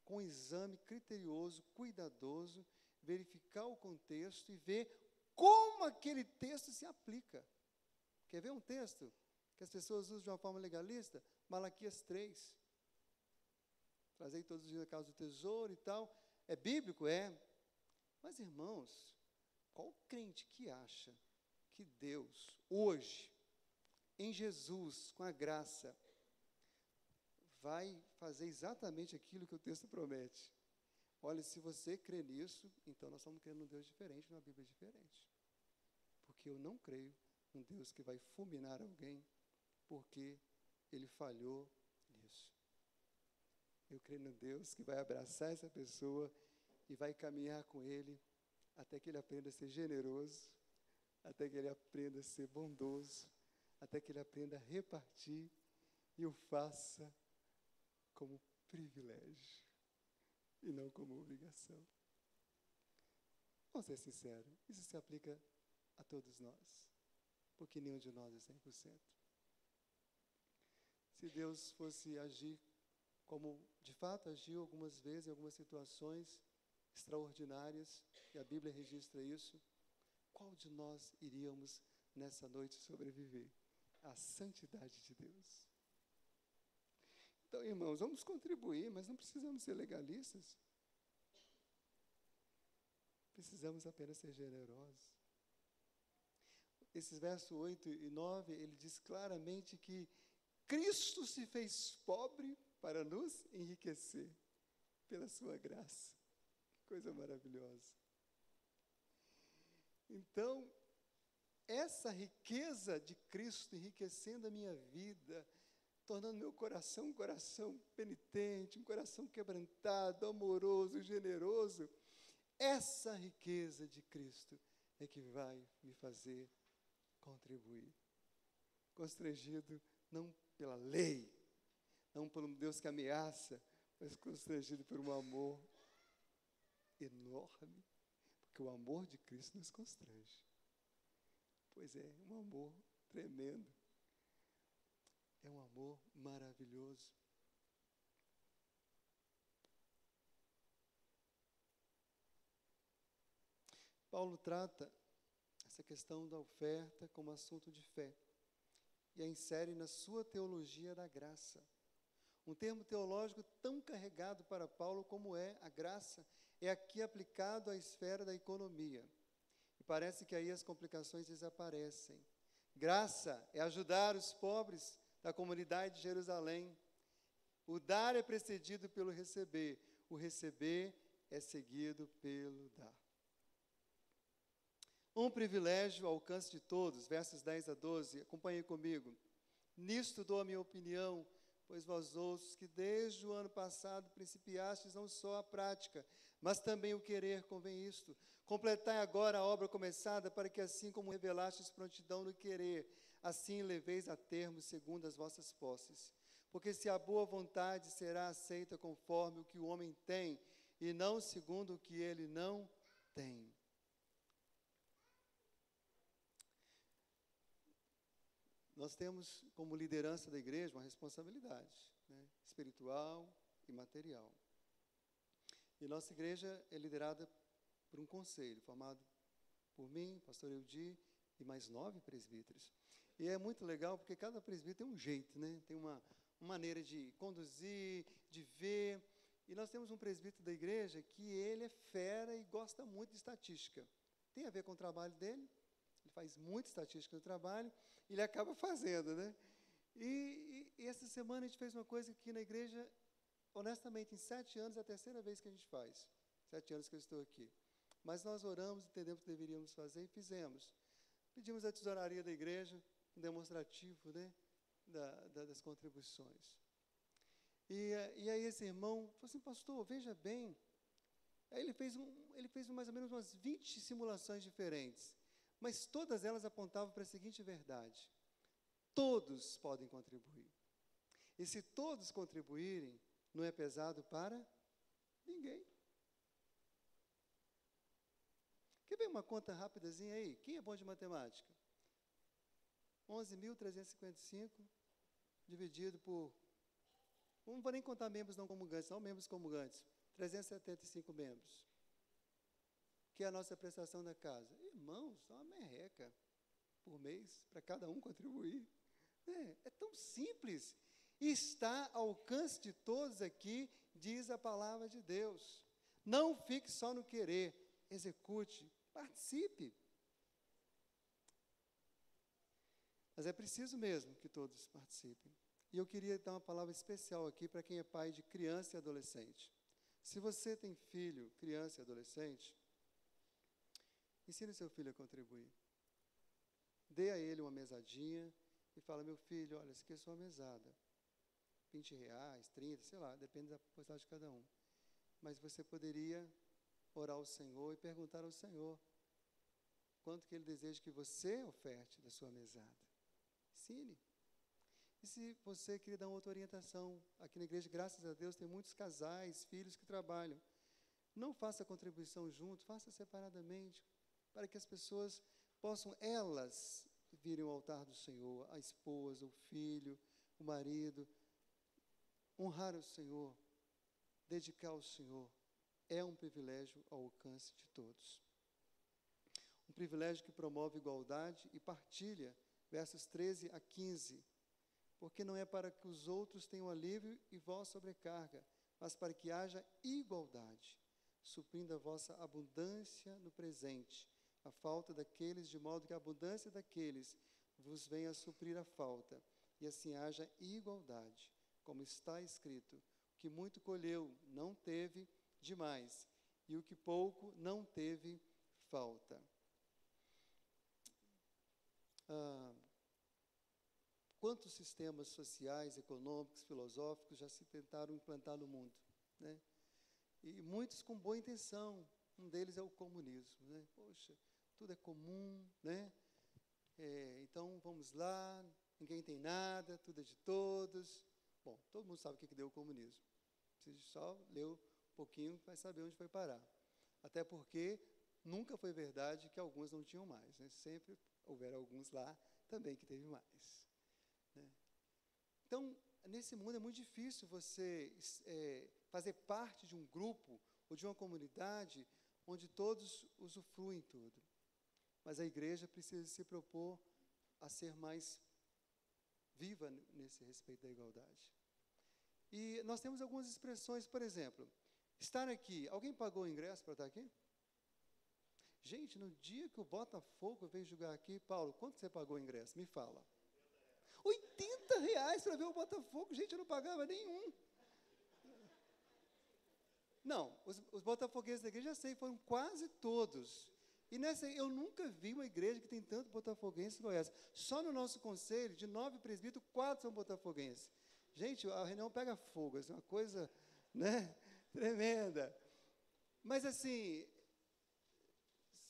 com exame criterioso, cuidadoso, verificar o contexto e ver como aquele texto se aplica. Quer ver um texto que as pessoas usam de uma forma legalista? Malaquias 3. Trazei todos os dias a causa do tesouro e tal. É bíblico? É. Mas, irmãos, qual crente que acha que Deus, hoje, em Jesus, com a graça, vai fazer exatamente aquilo que o texto promete? Olha, se você crê nisso, então nós estamos crendo num Deus diferente, numa Bíblia diferente. Porque eu não creio num Deus que vai fulminar alguém porque ele falhou nisso. Eu creio num Deus que vai abraçar essa pessoa e vai caminhar com ele até que ele aprenda a ser generoso, até que ele aprenda a ser bondoso, até que ele aprenda a repartir e o faça como privilégio e não como obrigação. Vamos ser sinceros, isso se aplica a todos nós, porque nenhum de nós é 100%. Se Deus fosse agir como de fato agiu algumas vezes, em algumas situações extraordinárias, e a Bíblia registra isso, qual de nós iríamos nessa noite sobreviver? A santidade de Deus. Então, irmãos, vamos contribuir, mas não precisamos ser legalistas. Precisamos apenas ser generosos. Esses versos 8 e 9, ele diz claramente que Cristo se fez pobre para nos enriquecer pela sua graça. Que coisa maravilhosa. Então, essa riqueza de Cristo enriquecendo a minha vida, tornando meu coração um coração penitente, um coração quebrantado, amoroso, generoso, essa riqueza de Cristo é que vai me fazer contribuir. Constrangido não pela lei, não por um Deus que ameaça, mas constrangido por um amor enorme, porque o amor de Cristo nos constrange. Pois é, um amor tremendo. É um amor maravilhoso. Paulo trata essa questão da oferta como assunto de fé e a insere na sua teologia da graça. Um termo teológico tão carregado para Paulo como é a graça, é aqui aplicado à esfera da economia. E parece que aí as complicações desaparecem. Graça é ajudar os pobres da comunidade de Jerusalém. O dar é precedido pelo receber. O receber é seguido pelo dar. Um privilégio ao alcance de todos, versos 10 a 12, acompanhe comigo. Nisto dou a minha opinião, pois vós outros que desde o ano passado principiastes não só a prática, mas também o querer, convém isto. Completai agora a obra começada, para que assim como revelastes prontidão no querer, assim leveis a termo segundo as vossas posses. Porque se a boa vontade será aceita conforme o que o homem tem, e não segundo o que ele não tem. Nós temos como liderança da igreja uma responsabilidade, né, espiritual e material. E nossa igreja é liderada por um conselho, formado por mim, pastor Eudi, e mais 9 presbíteros. E é muito legal, porque cada presbítero tem um jeito, né, tem uma maneira de conduzir, de ver. E nós temos um presbítero da igreja que ele é fera e gosta muito de estatística. Tem a ver com o trabalho dele, ele faz muita estatística no trabalho, e ele acaba fazendo, né? E essa semana a gente fez uma coisa aqui na igreja, honestamente, em 7 anos, é a terceira vez que a gente faz. 7 anos que eu estou aqui. Mas nós oramos, entendemos o que deveríamos fazer e fizemos. Pedimos à tesouraria da igreja um demonstrativo, né, das contribuições. E aí esse irmão falou assim, pastor, veja bem. Aí ele fez mais ou menos umas 20 simulações diferentes, mas todas elas apontavam para a seguinte verdade: todos podem contribuir. E se todos contribuírem, não é pesado para ninguém. Quer ver uma conta rapidazinha aí? Quem é bom de matemática? 11.355 dividido por... Não vou nem contar membros não comungantes, só membros comungantes. 375 membros. Que é a nossa prestação da casa. Irmãos, é uma merreca por mês, para cada um contribuir. É tão simples. E está ao alcance de todos aqui, diz a palavra de Deus. Não fique só no querer, execute, participe. Mas é preciso mesmo que todos participem. E eu queria dar uma palavra especial aqui para quem é pai de criança e adolescente. Se você tem filho, criança e adolescente, ensine seu filho a contribuir. Dê a ele uma mesadinha e fala, meu filho, olha, essa aqui é sua mesada. R$20, 30, sei lá, depende da postagem de cada um. Mas você poderia orar ao Senhor e perguntar ao Senhor, quanto que Ele deseja que você oferte da sua mesada. Ensine. E se você queria dar outra orientação, aqui na igreja, graças a Deus, tem muitos casais, filhos que trabalham. Não faça a contribuição junto, faça separadamente, para que as pessoas possam, elas, virem ao altar do Senhor, a esposa, o filho, o marido, honrar o Senhor, dedicar ao Senhor, é um privilégio ao alcance de todos. Um privilégio que promove igualdade e partilha, versos 13 a 15. Porque não é para que os outros tenham alívio e vós sobrecarga, mas para que haja igualdade, suprindo a vossa abundância no presente, a falta daqueles, de modo que a abundância daqueles vos venha a suprir a falta, e assim haja igualdade, como está escrito, o que muito colheu não teve demais, e o que pouco não teve falta. Quantos sistemas sociais, econômicos, filosóficos já se tentaram implantar no mundo, né? E muitos com boa intenção. Um deles é o comunismo, né? Poxa, tudo é comum, né? Então, vamos lá, ninguém tem nada, tudo é de todos. Bom, todo mundo sabe o que deu o comunismo. Precisa só ler um pouquinho para saber onde foi parar. Até porque nunca foi verdade que alguns não tinham mais, né? Sempre houveram alguns lá também que teve mais. Então, nesse mundo é muito difícil você fazer parte de um grupo ou de uma comunidade onde todos usufruem tudo. Mas a igreja precisa se propor a ser mais viva nesse respeito da igualdade. E nós temos algumas expressões, por exemplo, estar aqui. Alguém pagou o ingresso para estar aqui? Gente, no dia que o Botafogo veio jogar aqui, Paulo, quanto você pagou o ingresso? Me fala. R$80 para ver o Botafogo. Gente, eu não pagava nenhum. Não, os botafoguenses da igreja, já sei, foram quase todos. E nessa, eu nunca vi uma igreja que tem tanto botafoguense igual essa. Só no nosso conselho, de 9 presbíteros, 4 são botafoguenses. Gente, a reunião pega fogo, é uma coisa, né, tremenda. Mas assim,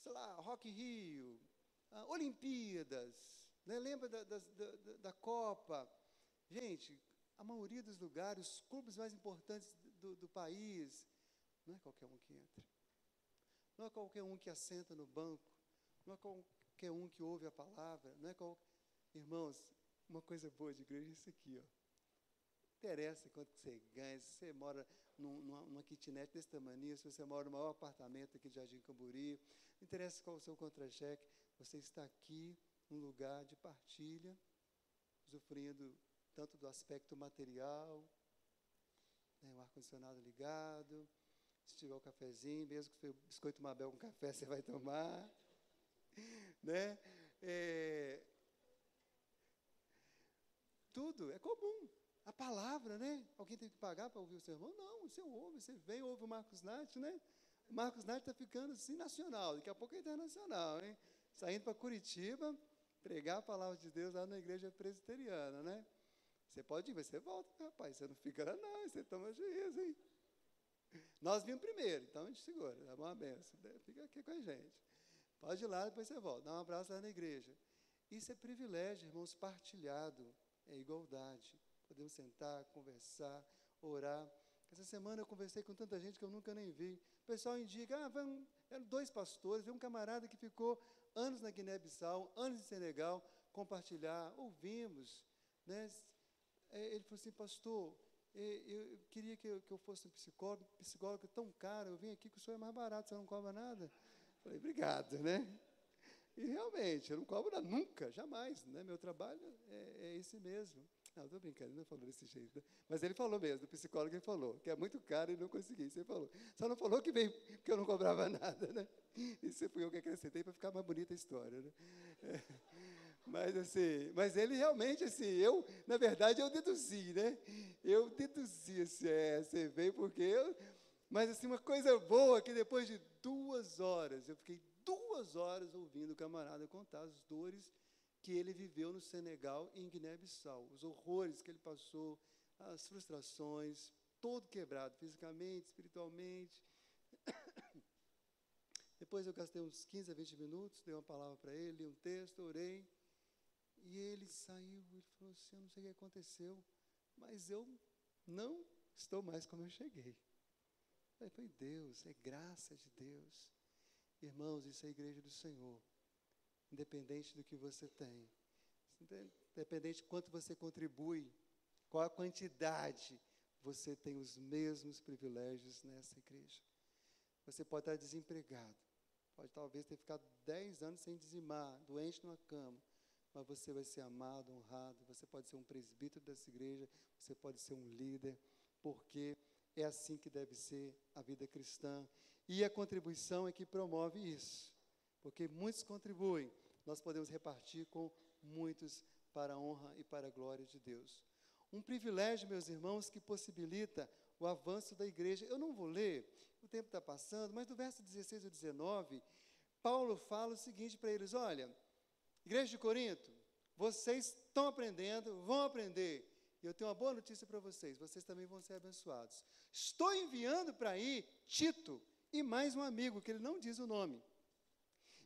sei lá, Rock in Rio, Olimpíadas, né, lembra da Copa? Gente, a maioria dos lugares, os clubes mais importantes do país, não é qualquer um que entra. Não é qualquer um que assenta no banco. Não é qualquer um que ouve a palavra. Não é Irmãos, uma coisa boa de igreja é isso aqui, ó. Não interessa quanto que você ganha, se você mora numa kitnet desse tamanho, se você mora no maior apartamento aqui de Jardim Camburi, não interessa qual é o seu contra-cheque, você está aqui num lugar de partilha, usufruindo tanto do aspecto material, né, o ar-condicionado ligado, se tiver o cafezinho, mesmo que for biscoito Mabel com café, você vai tomar, né? Tudo é comum. A palavra, né? Alguém tem que pagar para ouvir o sermão? Não, você ouve, você vem, ouve o Marcos Nath, né? O Marcos Nath está ficando assim nacional, daqui a pouco é internacional, hein? Saindo para Curitiba, pregar a palavra de Deus lá na igreja presbiteriana, né? Você pode ir, mas você volta, rapaz, você não fica lá não, você toma juízo, hein? Nós vimos primeiro, então a gente segura, dá uma benção, fica aqui com a gente. Pode ir lá, depois você volta, dá um abraço lá na igreja. Isso é privilégio, irmãos, partilhado, é igualdade. Podemos sentar, conversar, orar. Essa semana eu conversei com tanta gente que eu nunca nem vi. O pessoal indica, eram 2 pastores, veio um camarada que ficou anos na Guiné-Bissau, anos em Senegal, compartilhar, ouvimos, né? Ele falou assim, pastor, eu queria que eu fosse um psicólogo é tão caro, eu vim aqui que o senhor é mais barato, você não cobra nada. Falei, obrigado, né? E realmente, eu não cobro nunca, jamais, né? Meu trabalho é esse mesmo. Não, estou brincando, ele não falou desse jeito, né? Mas ele falou mesmo, do psicólogo ele falou, que é muito caro e não consegui, você falou. Só não falou que veio porque eu não cobrava nada, né? Isso fui eu que acrescentei para ficar mais bonita a história, né? Mas assim, mas ele realmente, assim, na verdade, eu deduzi, né? Eu deduzi, assim, você veio porque mas assim, uma coisa boa, que depois de 2 horas, eu fiquei 2 horas ouvindo o camarada contar as dores que ele viveu no Senegal e em Guiné-Bissau, os horrores que ele passou, as frustrações, todo quebrado, fisicamente, espiritualmente. Depois eu gastei uns 15 a 20 minutos, dei uma palavra para ele, li um texto, orei. E ele saiu, ele falou assim, eu não sei o que aconteceu, mas eu não estou mais como eu cheguei. Aí foi Deus, é graça de Deus. Irmãos, isso é a igreja do Senhor. Independente do que você tem, independente de quanto você contribui, qual a quantidade, você tem os mesmos privilégios nessa igreja. Você pode estar desempregado, pode talvez ter ficado 10 anos sem dizimar, doente numa cama, mas você vai ser amado, honrado, você pode ser um presbítero dessa igreja, você pode ser um líder, porque é assim que deve ser a vida cristã. E a contribuição é que promove isso, porque muitos contribuem, nós podemos repartir com muitos para a honra e para a glória de Deus. Um privilégio, meus irmãos, que possibilita o avanço da igreja. Eu não vou ler, o tempo está passando, mas do verso 16 ao 19, Paulo fala o seguinte para eles, olha, igreja de Corinto, vocês estão aprendendo, vão aprender, e eu tenho uma boa notícia para vocês, vocês também vão ser abençoados. Estou enviando para aí Tito e mais um amigo, que ele não diz o nome.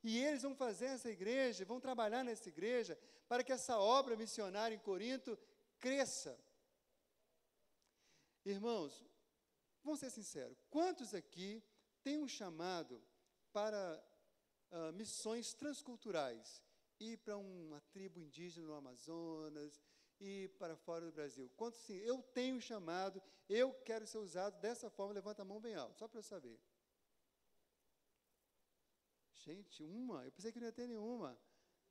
E eles vão fazer essa igreja, vão trabalhar nessa igreja, para que essa obra missionária em Corinto cresça. Irmãos, vamos ser sinceros, quantos aqui têm um chamado para missões transculturais? Ir para uma tribo indígena no Amazonas, ir para fora do Brasil. Quantos sim? Eu tenho um chamado, eu quero ser usado dessa forma, levanta a mão bem alto, só para eu saber. Gente, eu pensei que não ia ter nenhuma.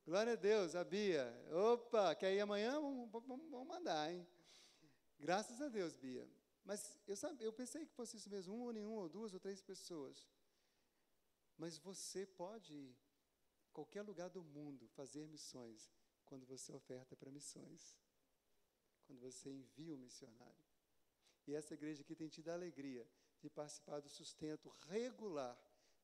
Glória a Deus, a Bia. Opa, quer ir amanhã? Vamos mandar, hein? Graças a Deus, Bia. Mas eu pensei que fosse isso mesmo, ou nenhum, ou duas, ou três pessoas. Mas você pode ir em qualquer lugar do mundo fazer missões, quando você oferta para missões. Quando você envia um missionário. E essa igreja aqui tem tido a alegria de participar do sustento regular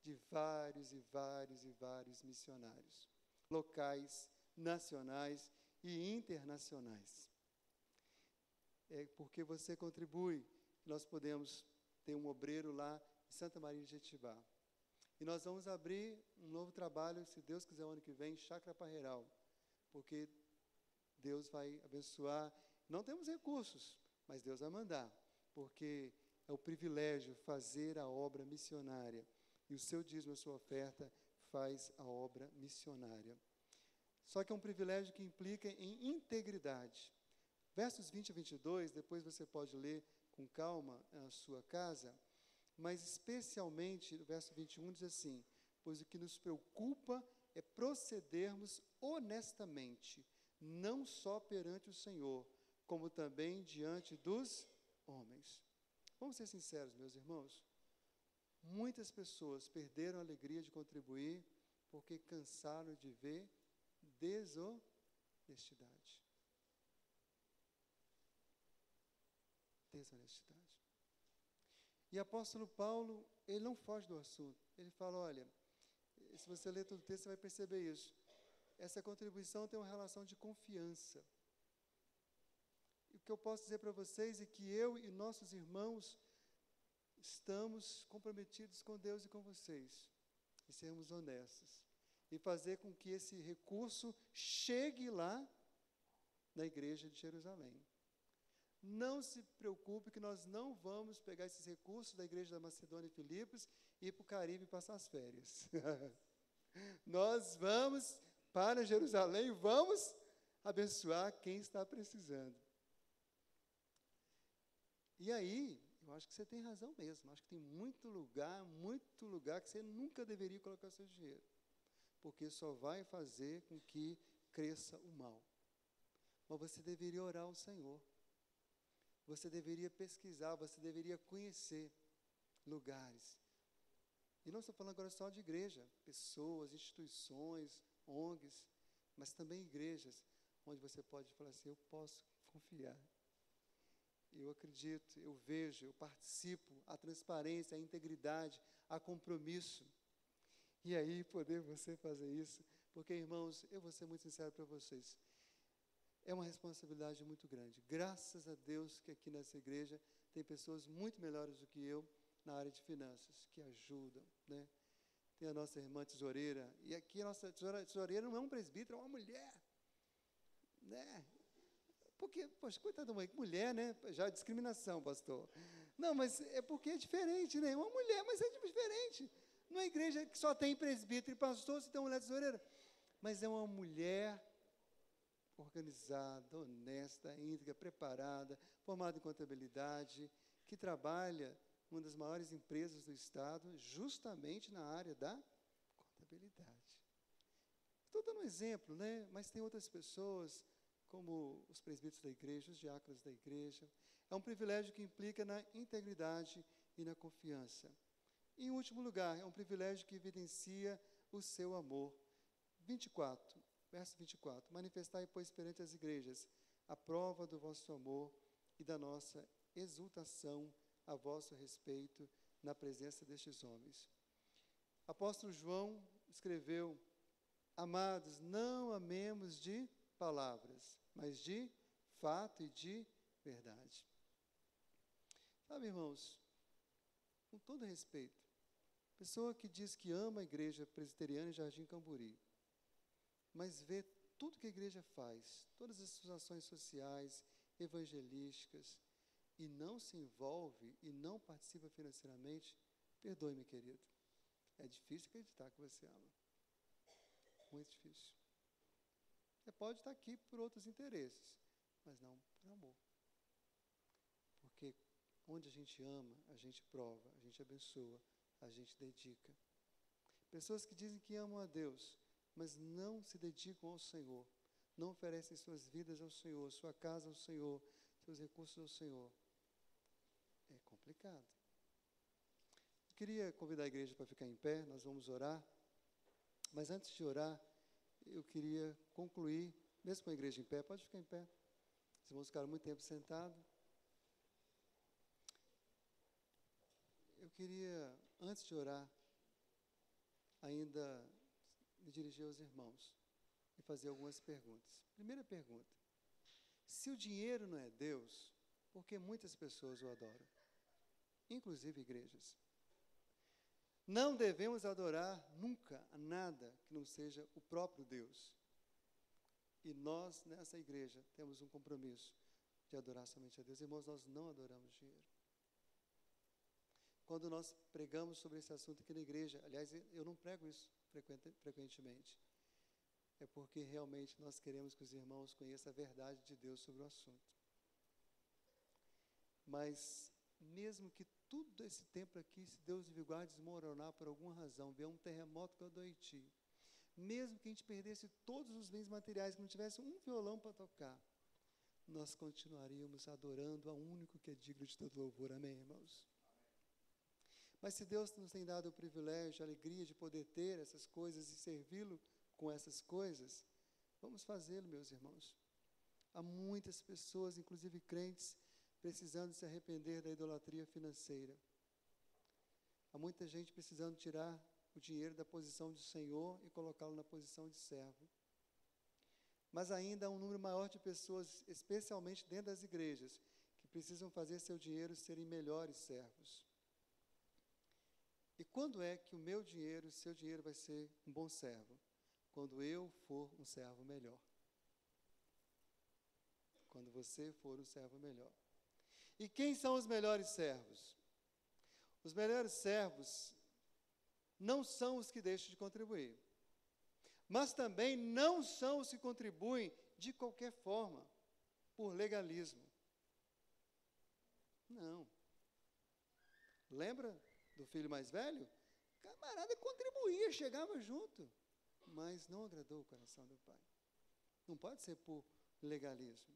de vários e vários e vários missionários, locais, nacionais e internacionais. É porque você contribui, nós podemos ter um obreiro lá em Santa Maria de Jetibá. E nós vamos abrir um novo trabalho, se Deus quiser, o ano que vem, em Chácara Parreiral, porque Deus vai abençoar. Não temos recursos, mas Deus vai mandar, porque é o privilégio fazer a obra missionária. E o seu dízimo, a sua oferta, faz a obra missionária. Só que é um privilégio que implica em integridade. Versos 20 a 22, depois você pode ler com calma na sua casa, mas especialmente o verso 21 diz assim, pois o que nos preocupa é procedermos honestamente, não só perante o Senhor, como também diante dos homens. Vamos ser sinceros, meus irmãos. Muitas pessoas perderam a alegria de contribuir porque cansaram de ver desonestidade. Desonestidade. E o apóstolo Paulo, ele não foge do assunto. Ele fala, olha, se você ler todo o texto, você vai perceber isso. Essa contribuição tem uma relação de confiança. E o que eu posso dizer para vocês é que eu e nossos irmãos estamos comprometidos com Deus e com vocês, e sermos honestos, e fazer com que esse recurso chegue lá na igreja de Jerusalém. Não se preocupe que nós não vamos pegar esses recursos da igreja da Macedônia e Filipos e ir para o Caribe passar as férias. Nós vamos para Jerusalém e vamos abençoar quem está precisando. E aí, eu acho que você tem razão mesmo. Acho que tem muito lugar que você nunca deveria colocar seu dinheiro. Porque só vai fazer com que cresça o mal. Mas você deveria orar ao Senhor. Você deveria pesquisar, você deveria conhecer lugares. E não estou falando agora só de igreja, pessoas, instituições, ONGs, mas também igrejas, onde você pode falar assim, eu posso confiar. Eu acredito, eu vejo, eu participo, a transparência, a integridade, a compromisso. E aí poder você fazer isso, porque, irmãos, eu vou ser muito sincero para vocês, é uma responsabilidade muito grande. Graças a Deus que aqui nessa igreja tem pessoas muito melhores do que eu na área de finanças, que ajudam, né? tem a nossa irmã tesoureira, e aqui a nossa tesoureira não é um presbítero, é uma mulher, né? Porque, poxa, coitada da mãe, mulher, né? Já é discriminação, pastor. Não, mas é porque é diferente, né? É uma mulher, mas é diferente. Não é igreja que só tem presbítero e pastor, você tem uma mulher tesoureira. Mas é uma mulher organizada, honesta, íntegra, preparada, formada em contabilidade, que trabalha em uma das maiores empresas do Estado, justamente na área da contabilidade. Estou dando um exemplo, né? Mas tem outras pessoas, como os presbíteros da igreja, os diáconos da igreja. É um privilégio que implica na integridade e na confiança. E, em último lugar, é um privilégio que evidencia o seu amor. 24, verso 24. Manifestai, pois, perante as igrejas a prova do vosso amor e da nossa exultação a vosso respeito na presença destes homens. Apóstolo João escreveu: amados, não amemos de palavras, mas de fato e de verdade. Sabe, irmãos, com todo respeito, pessoa que diz que ama a igreja presbiteriana em Jardim Camburi, mas vê tudo que a igreja faz, todas as suas ações sociais, evangelísticas, e não se envolve e não participa financeiramente, perdoe-me, querido, é difícil acreditar que você ama. Muito difícil. Você pode estar aqui por outros interesses, mas não por amor. Porque onde a gente ama, a gente prova, a gente abençoa, a gente dedica. Pessoas que dizem que amam a Deus, mas não se dedicam ao Senhor, não oferecem suas vidas ao Senhor, sua casa ao Senhor, seus recursos ao Senhor. É complicado. Eu queria convidar a igreja para ficar em pé, nós vamos orar. Mas antes de orar, eu queria concluir, mesmo com a igreja em pé, pode ficar em pé. Os irmãos ficaram muito tempo sentados. Eu queria, antes de orar, ainda me dirigir aos irmãos e fazer algumas perguntas. Primeira pergunta: se o dinheiro não é Deus, por que muitas pessoas o adoram? Inclusive igrejas. Não devemos adorar nunca a nada que não seja o próprio Deus. E nós, nessa igreja, temos um compromisso de adorar somente a Deus. Irmãos, nós não adoramos dinheiro. Quando nós pregamos sobre esse assunto aqui na igreja, aliás, eu não prego isso frequentemente, é porque realmente nós queremos que os irmãos conheçam a verdade de Deus sobre o assunto. Mas, mesmo que tudo esse tempo aqui, se Deus divulgar desmoronar por alguma razão, vier um terremoto que é do Haiti, mesmo que a gente perdesse todos os bens materiais, que não tivesse um violão para tocar, nós continuaríamos adorando ao único que é digno de todo louvor. Amém, irmãos? Mas se Deus nos tem dado o privilégio, a alegria de poder ter essas coisas e servi-lo com essas coisas, vamos fazê-lo, meus irmãos. Há muitas pessoas, inclusive crentes, precisando se arrepender da idolatria financeira. Há muita gente precisando tirar o dinheiro da posição de senhor e colocá-lo na posição de servo. Mas ainda há um número maior de pessoas, especialmente dentro das igrejas, que precisam fazer seu dinheiro serem melhores servos. E quando é que o meu dinheiro, o seu dinheiro vai ser um bom servo? Quando eu for um servo melhor. Quando você for um servo melhor. E quem são os melhores servos? Os melhores servos não são os que deixam de contribuir, mas também não são os que contribuem de qualquer forma, por legalismo. Não. Lembra do filho mais velho? O camarada contribuía, chegava junto, mas não agradou o coração do pai. Não pode ser por legalismo,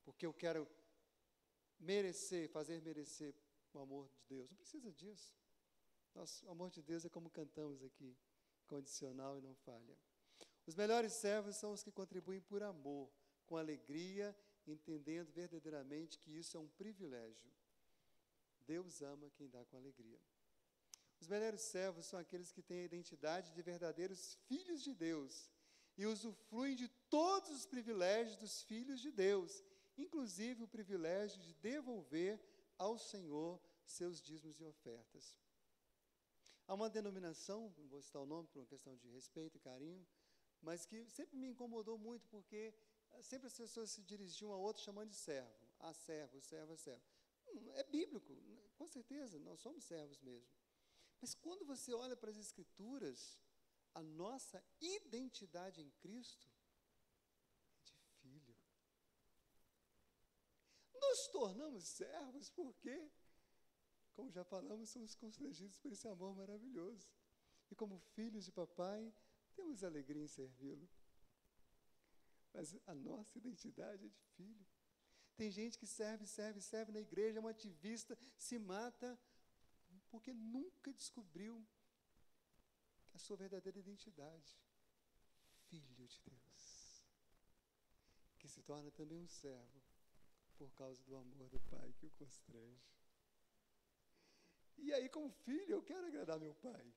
porque eu quero fazer merecer o amor de Deus. Não precisa disso. Nosso amor de Deus é como cantamos aqui, condicional e não falha. Os melhores servos são os que contribuem por amor, com alegria, entendendo verdadeiramente que isso é um privilégio. Deus ama quem dá com alegria. Os melhores servos são aqueles que têm a identidade de verdadeiros filhos de Deus e usufruem de todos os privilégios dos filhos de Deus, inclusive o privilégio de devolver ao Senhor seus dízimos e ofertas. Há uma denominação, não vou citar o nome por uma questão de respeito e carinho, mas que sempre me incomodou muito, porque sempre as pessoas se dirigiam a outro chamando de servo. Ah, servo, servo, é servo. É bíblico, com certeza, nós somos servos mesmo. Mas quando você olha para as Escrituras, a nossa identidade em Cristo é de filho. Nos tornamos servos porque, como já falamos, somos constrangidos por esse amor maravilhoso. E como filhos de papai, temos alegria em servi-lo. Mas a nossa identidade é de filho. Tem gente que serve na igreja, é um ativista, se mata, porque nunca descobriu a sua verdadeira identidade. Filho de Deus. Que se torna também um servo, por causa do amor do pai que o constrange. E aí, como filho, eu quero agradar meu pai.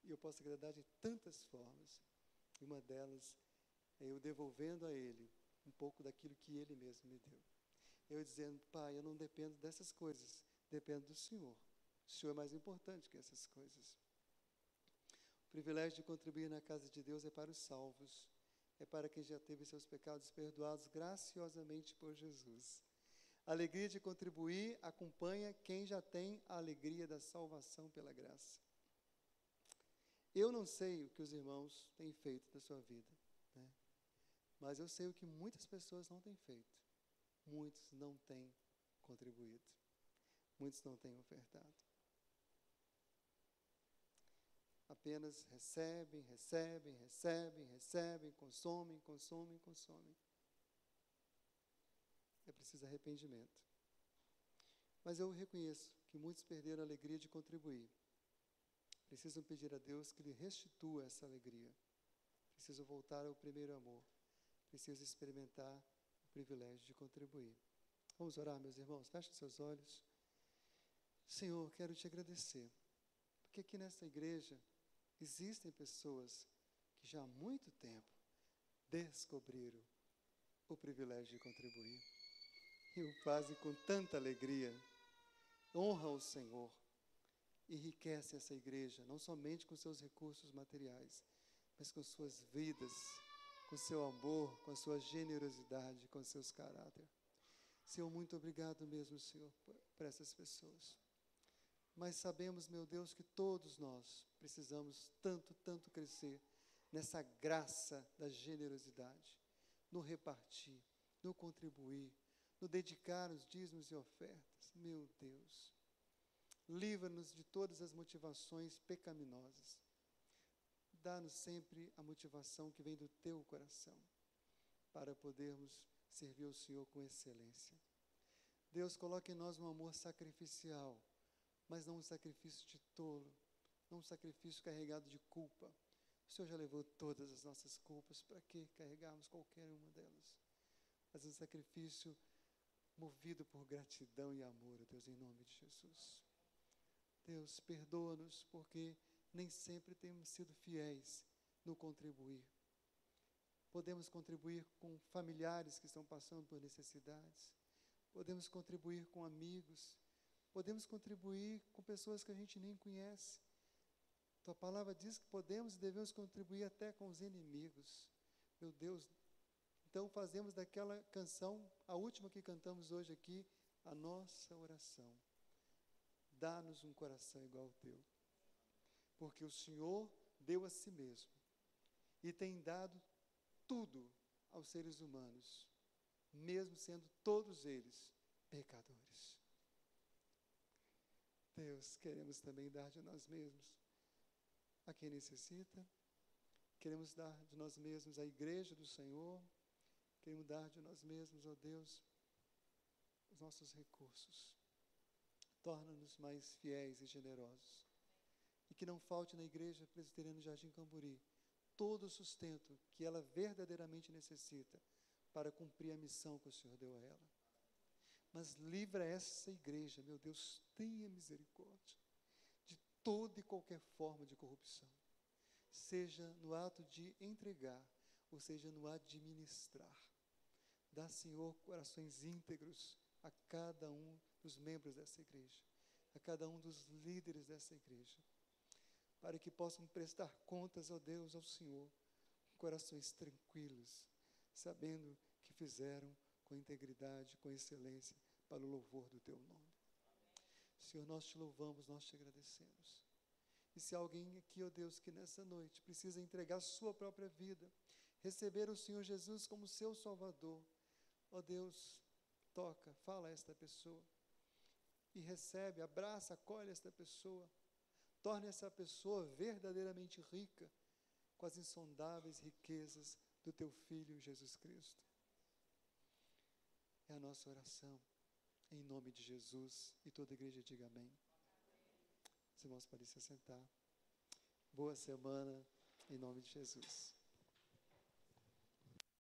E eu posso agradar de tantas formas. E uma delas é eu devolvendo a ele um pouco daquilo que ele mesmo me deu. Eu dizendo, pai, eu não dependo dessas coisas, dependo do Senhor. O Senhor é mais importante que essas coisas. O privilégio de contribuir na casa de Deus é para os salvos. É para quem já teve seus pecados perdoados graciosamente por Jesus. A alegria de contribuir acompanha quem já tem a alegria da salvação pela graça. Eu não sei o que os irmãos têm feito da sua vida, né? Mas eu sei o que muitas pessoas não têm feito. Muitos não têm contribuído. Muitos não têm ofertado. Apenas recebem, consomem. É preciso arrependimento. Mas eu reconheço que muitos perderam a alegria de contribuir. Precisam pedir a Deus que lhe restitua essa alegria. Precisam voltar ao primeiro amor. Precisam experimentar o privilégio de contribuir. Vamos orar, meus irmãos? Feche seus olhos. Senhor, quero te agradecer, porque aqui nesta igreja existem pessoas que já há muito tempo descobriram o privilégio de contribuir. E o fazem com tanta alegria. Honra o Senhor. Enriquece essa igreja, não somente com seus recursos materiais, mas com suas vidas, com seu amor, com a sua generosidade, com seus caráter. Senhor, muito obrigado mesmo, Senhor, por essas pessoas. Mas sabemos, meu Deus, que todos nós precisamos tanto crescer nessa graça da generosidade, no repartir, no contribuir, no dedicar os dízimos e ofertas. Meu Deus, livra-nos de todas as motivações pecaminosas. Dá-nos sempre a motivação que vem do teu coração, para podermos servir ao Senhor com excelência. Deus, coloque em nós um amor sacrificial, mas não um sacrifício de tolo, não um sacrifício carregado de culpa. O Senhor já levou todas as nossas culpas, para que carregarmos qualquer uma delas? Mas um sacrifício movido por gratidão e amor, Deus, em nome de Jesus. Deus, perdoa-nos, porque nem sempre temos sido fiéis no contribuir. Podemos contribuir com familiares que estão passando por necessidades, podemos contribuir com amigos, podemos contribuir com pessoas que a gente nem conhece. Tua palavra diz que podemos e devemos contribuir até com os inimigos. Meu Deus, então fazemos daquela canção, a última que cantamos hoje aqui, a nossa oração. Dá-nos um coração igual ao teu, porque o Senhor deu a si mesmo e tem dado tudo aos seres humanos, mesmo sendo todos eles pecadores. Deus, queremos também dar de nós mesmos a quem necessita, queremos dar de nós mesmos à igreja do Senhor, queremos dar de nós mesmos, ó Deus, os nossos recursos. Torna-nos mais fiéis e generosos. E que não falte na igreja presbiteriana Jardim Camburi todo o sustento que ela verdadeiramente necessita para cumprir a missão que o Senhor deu a ela. Mas livra essa igreja, meu Deus, tenha misericórdia de toda e qualquer forma de corrupção, seja no ato de entregar, ou seja no ato de ministrar. Dá, Senhor, corações íntegros a cada um dos membros dessa igreja. a cada um dos líderes dessa igreja, para que possam prestar contas, ó Deus, ao Senhor, com corações tranquilos, sabendo que fizeram com integridade, com excelência, para o louvor do Teu nome. Senhor, nós Te louvamos, nós Te agradecemos. E se alguém aqui, ó Deus, que nessa noite precisa entregar sua própria vida, receber o Senhor Jesus como seu Salvador, ó Deus, toca, fala a esta pessoa, e recebe, abraça, acolhe esta pessoa, torne essa pessoa verdadeiramente rica com as insondáveis riquezas do Teu Filho Jesus Cristo. É a nossa oração, em nome de Jesus, e toda a igreja diga amém. Os irmãos podem se assentar. Boa semana, em nome de Jesus.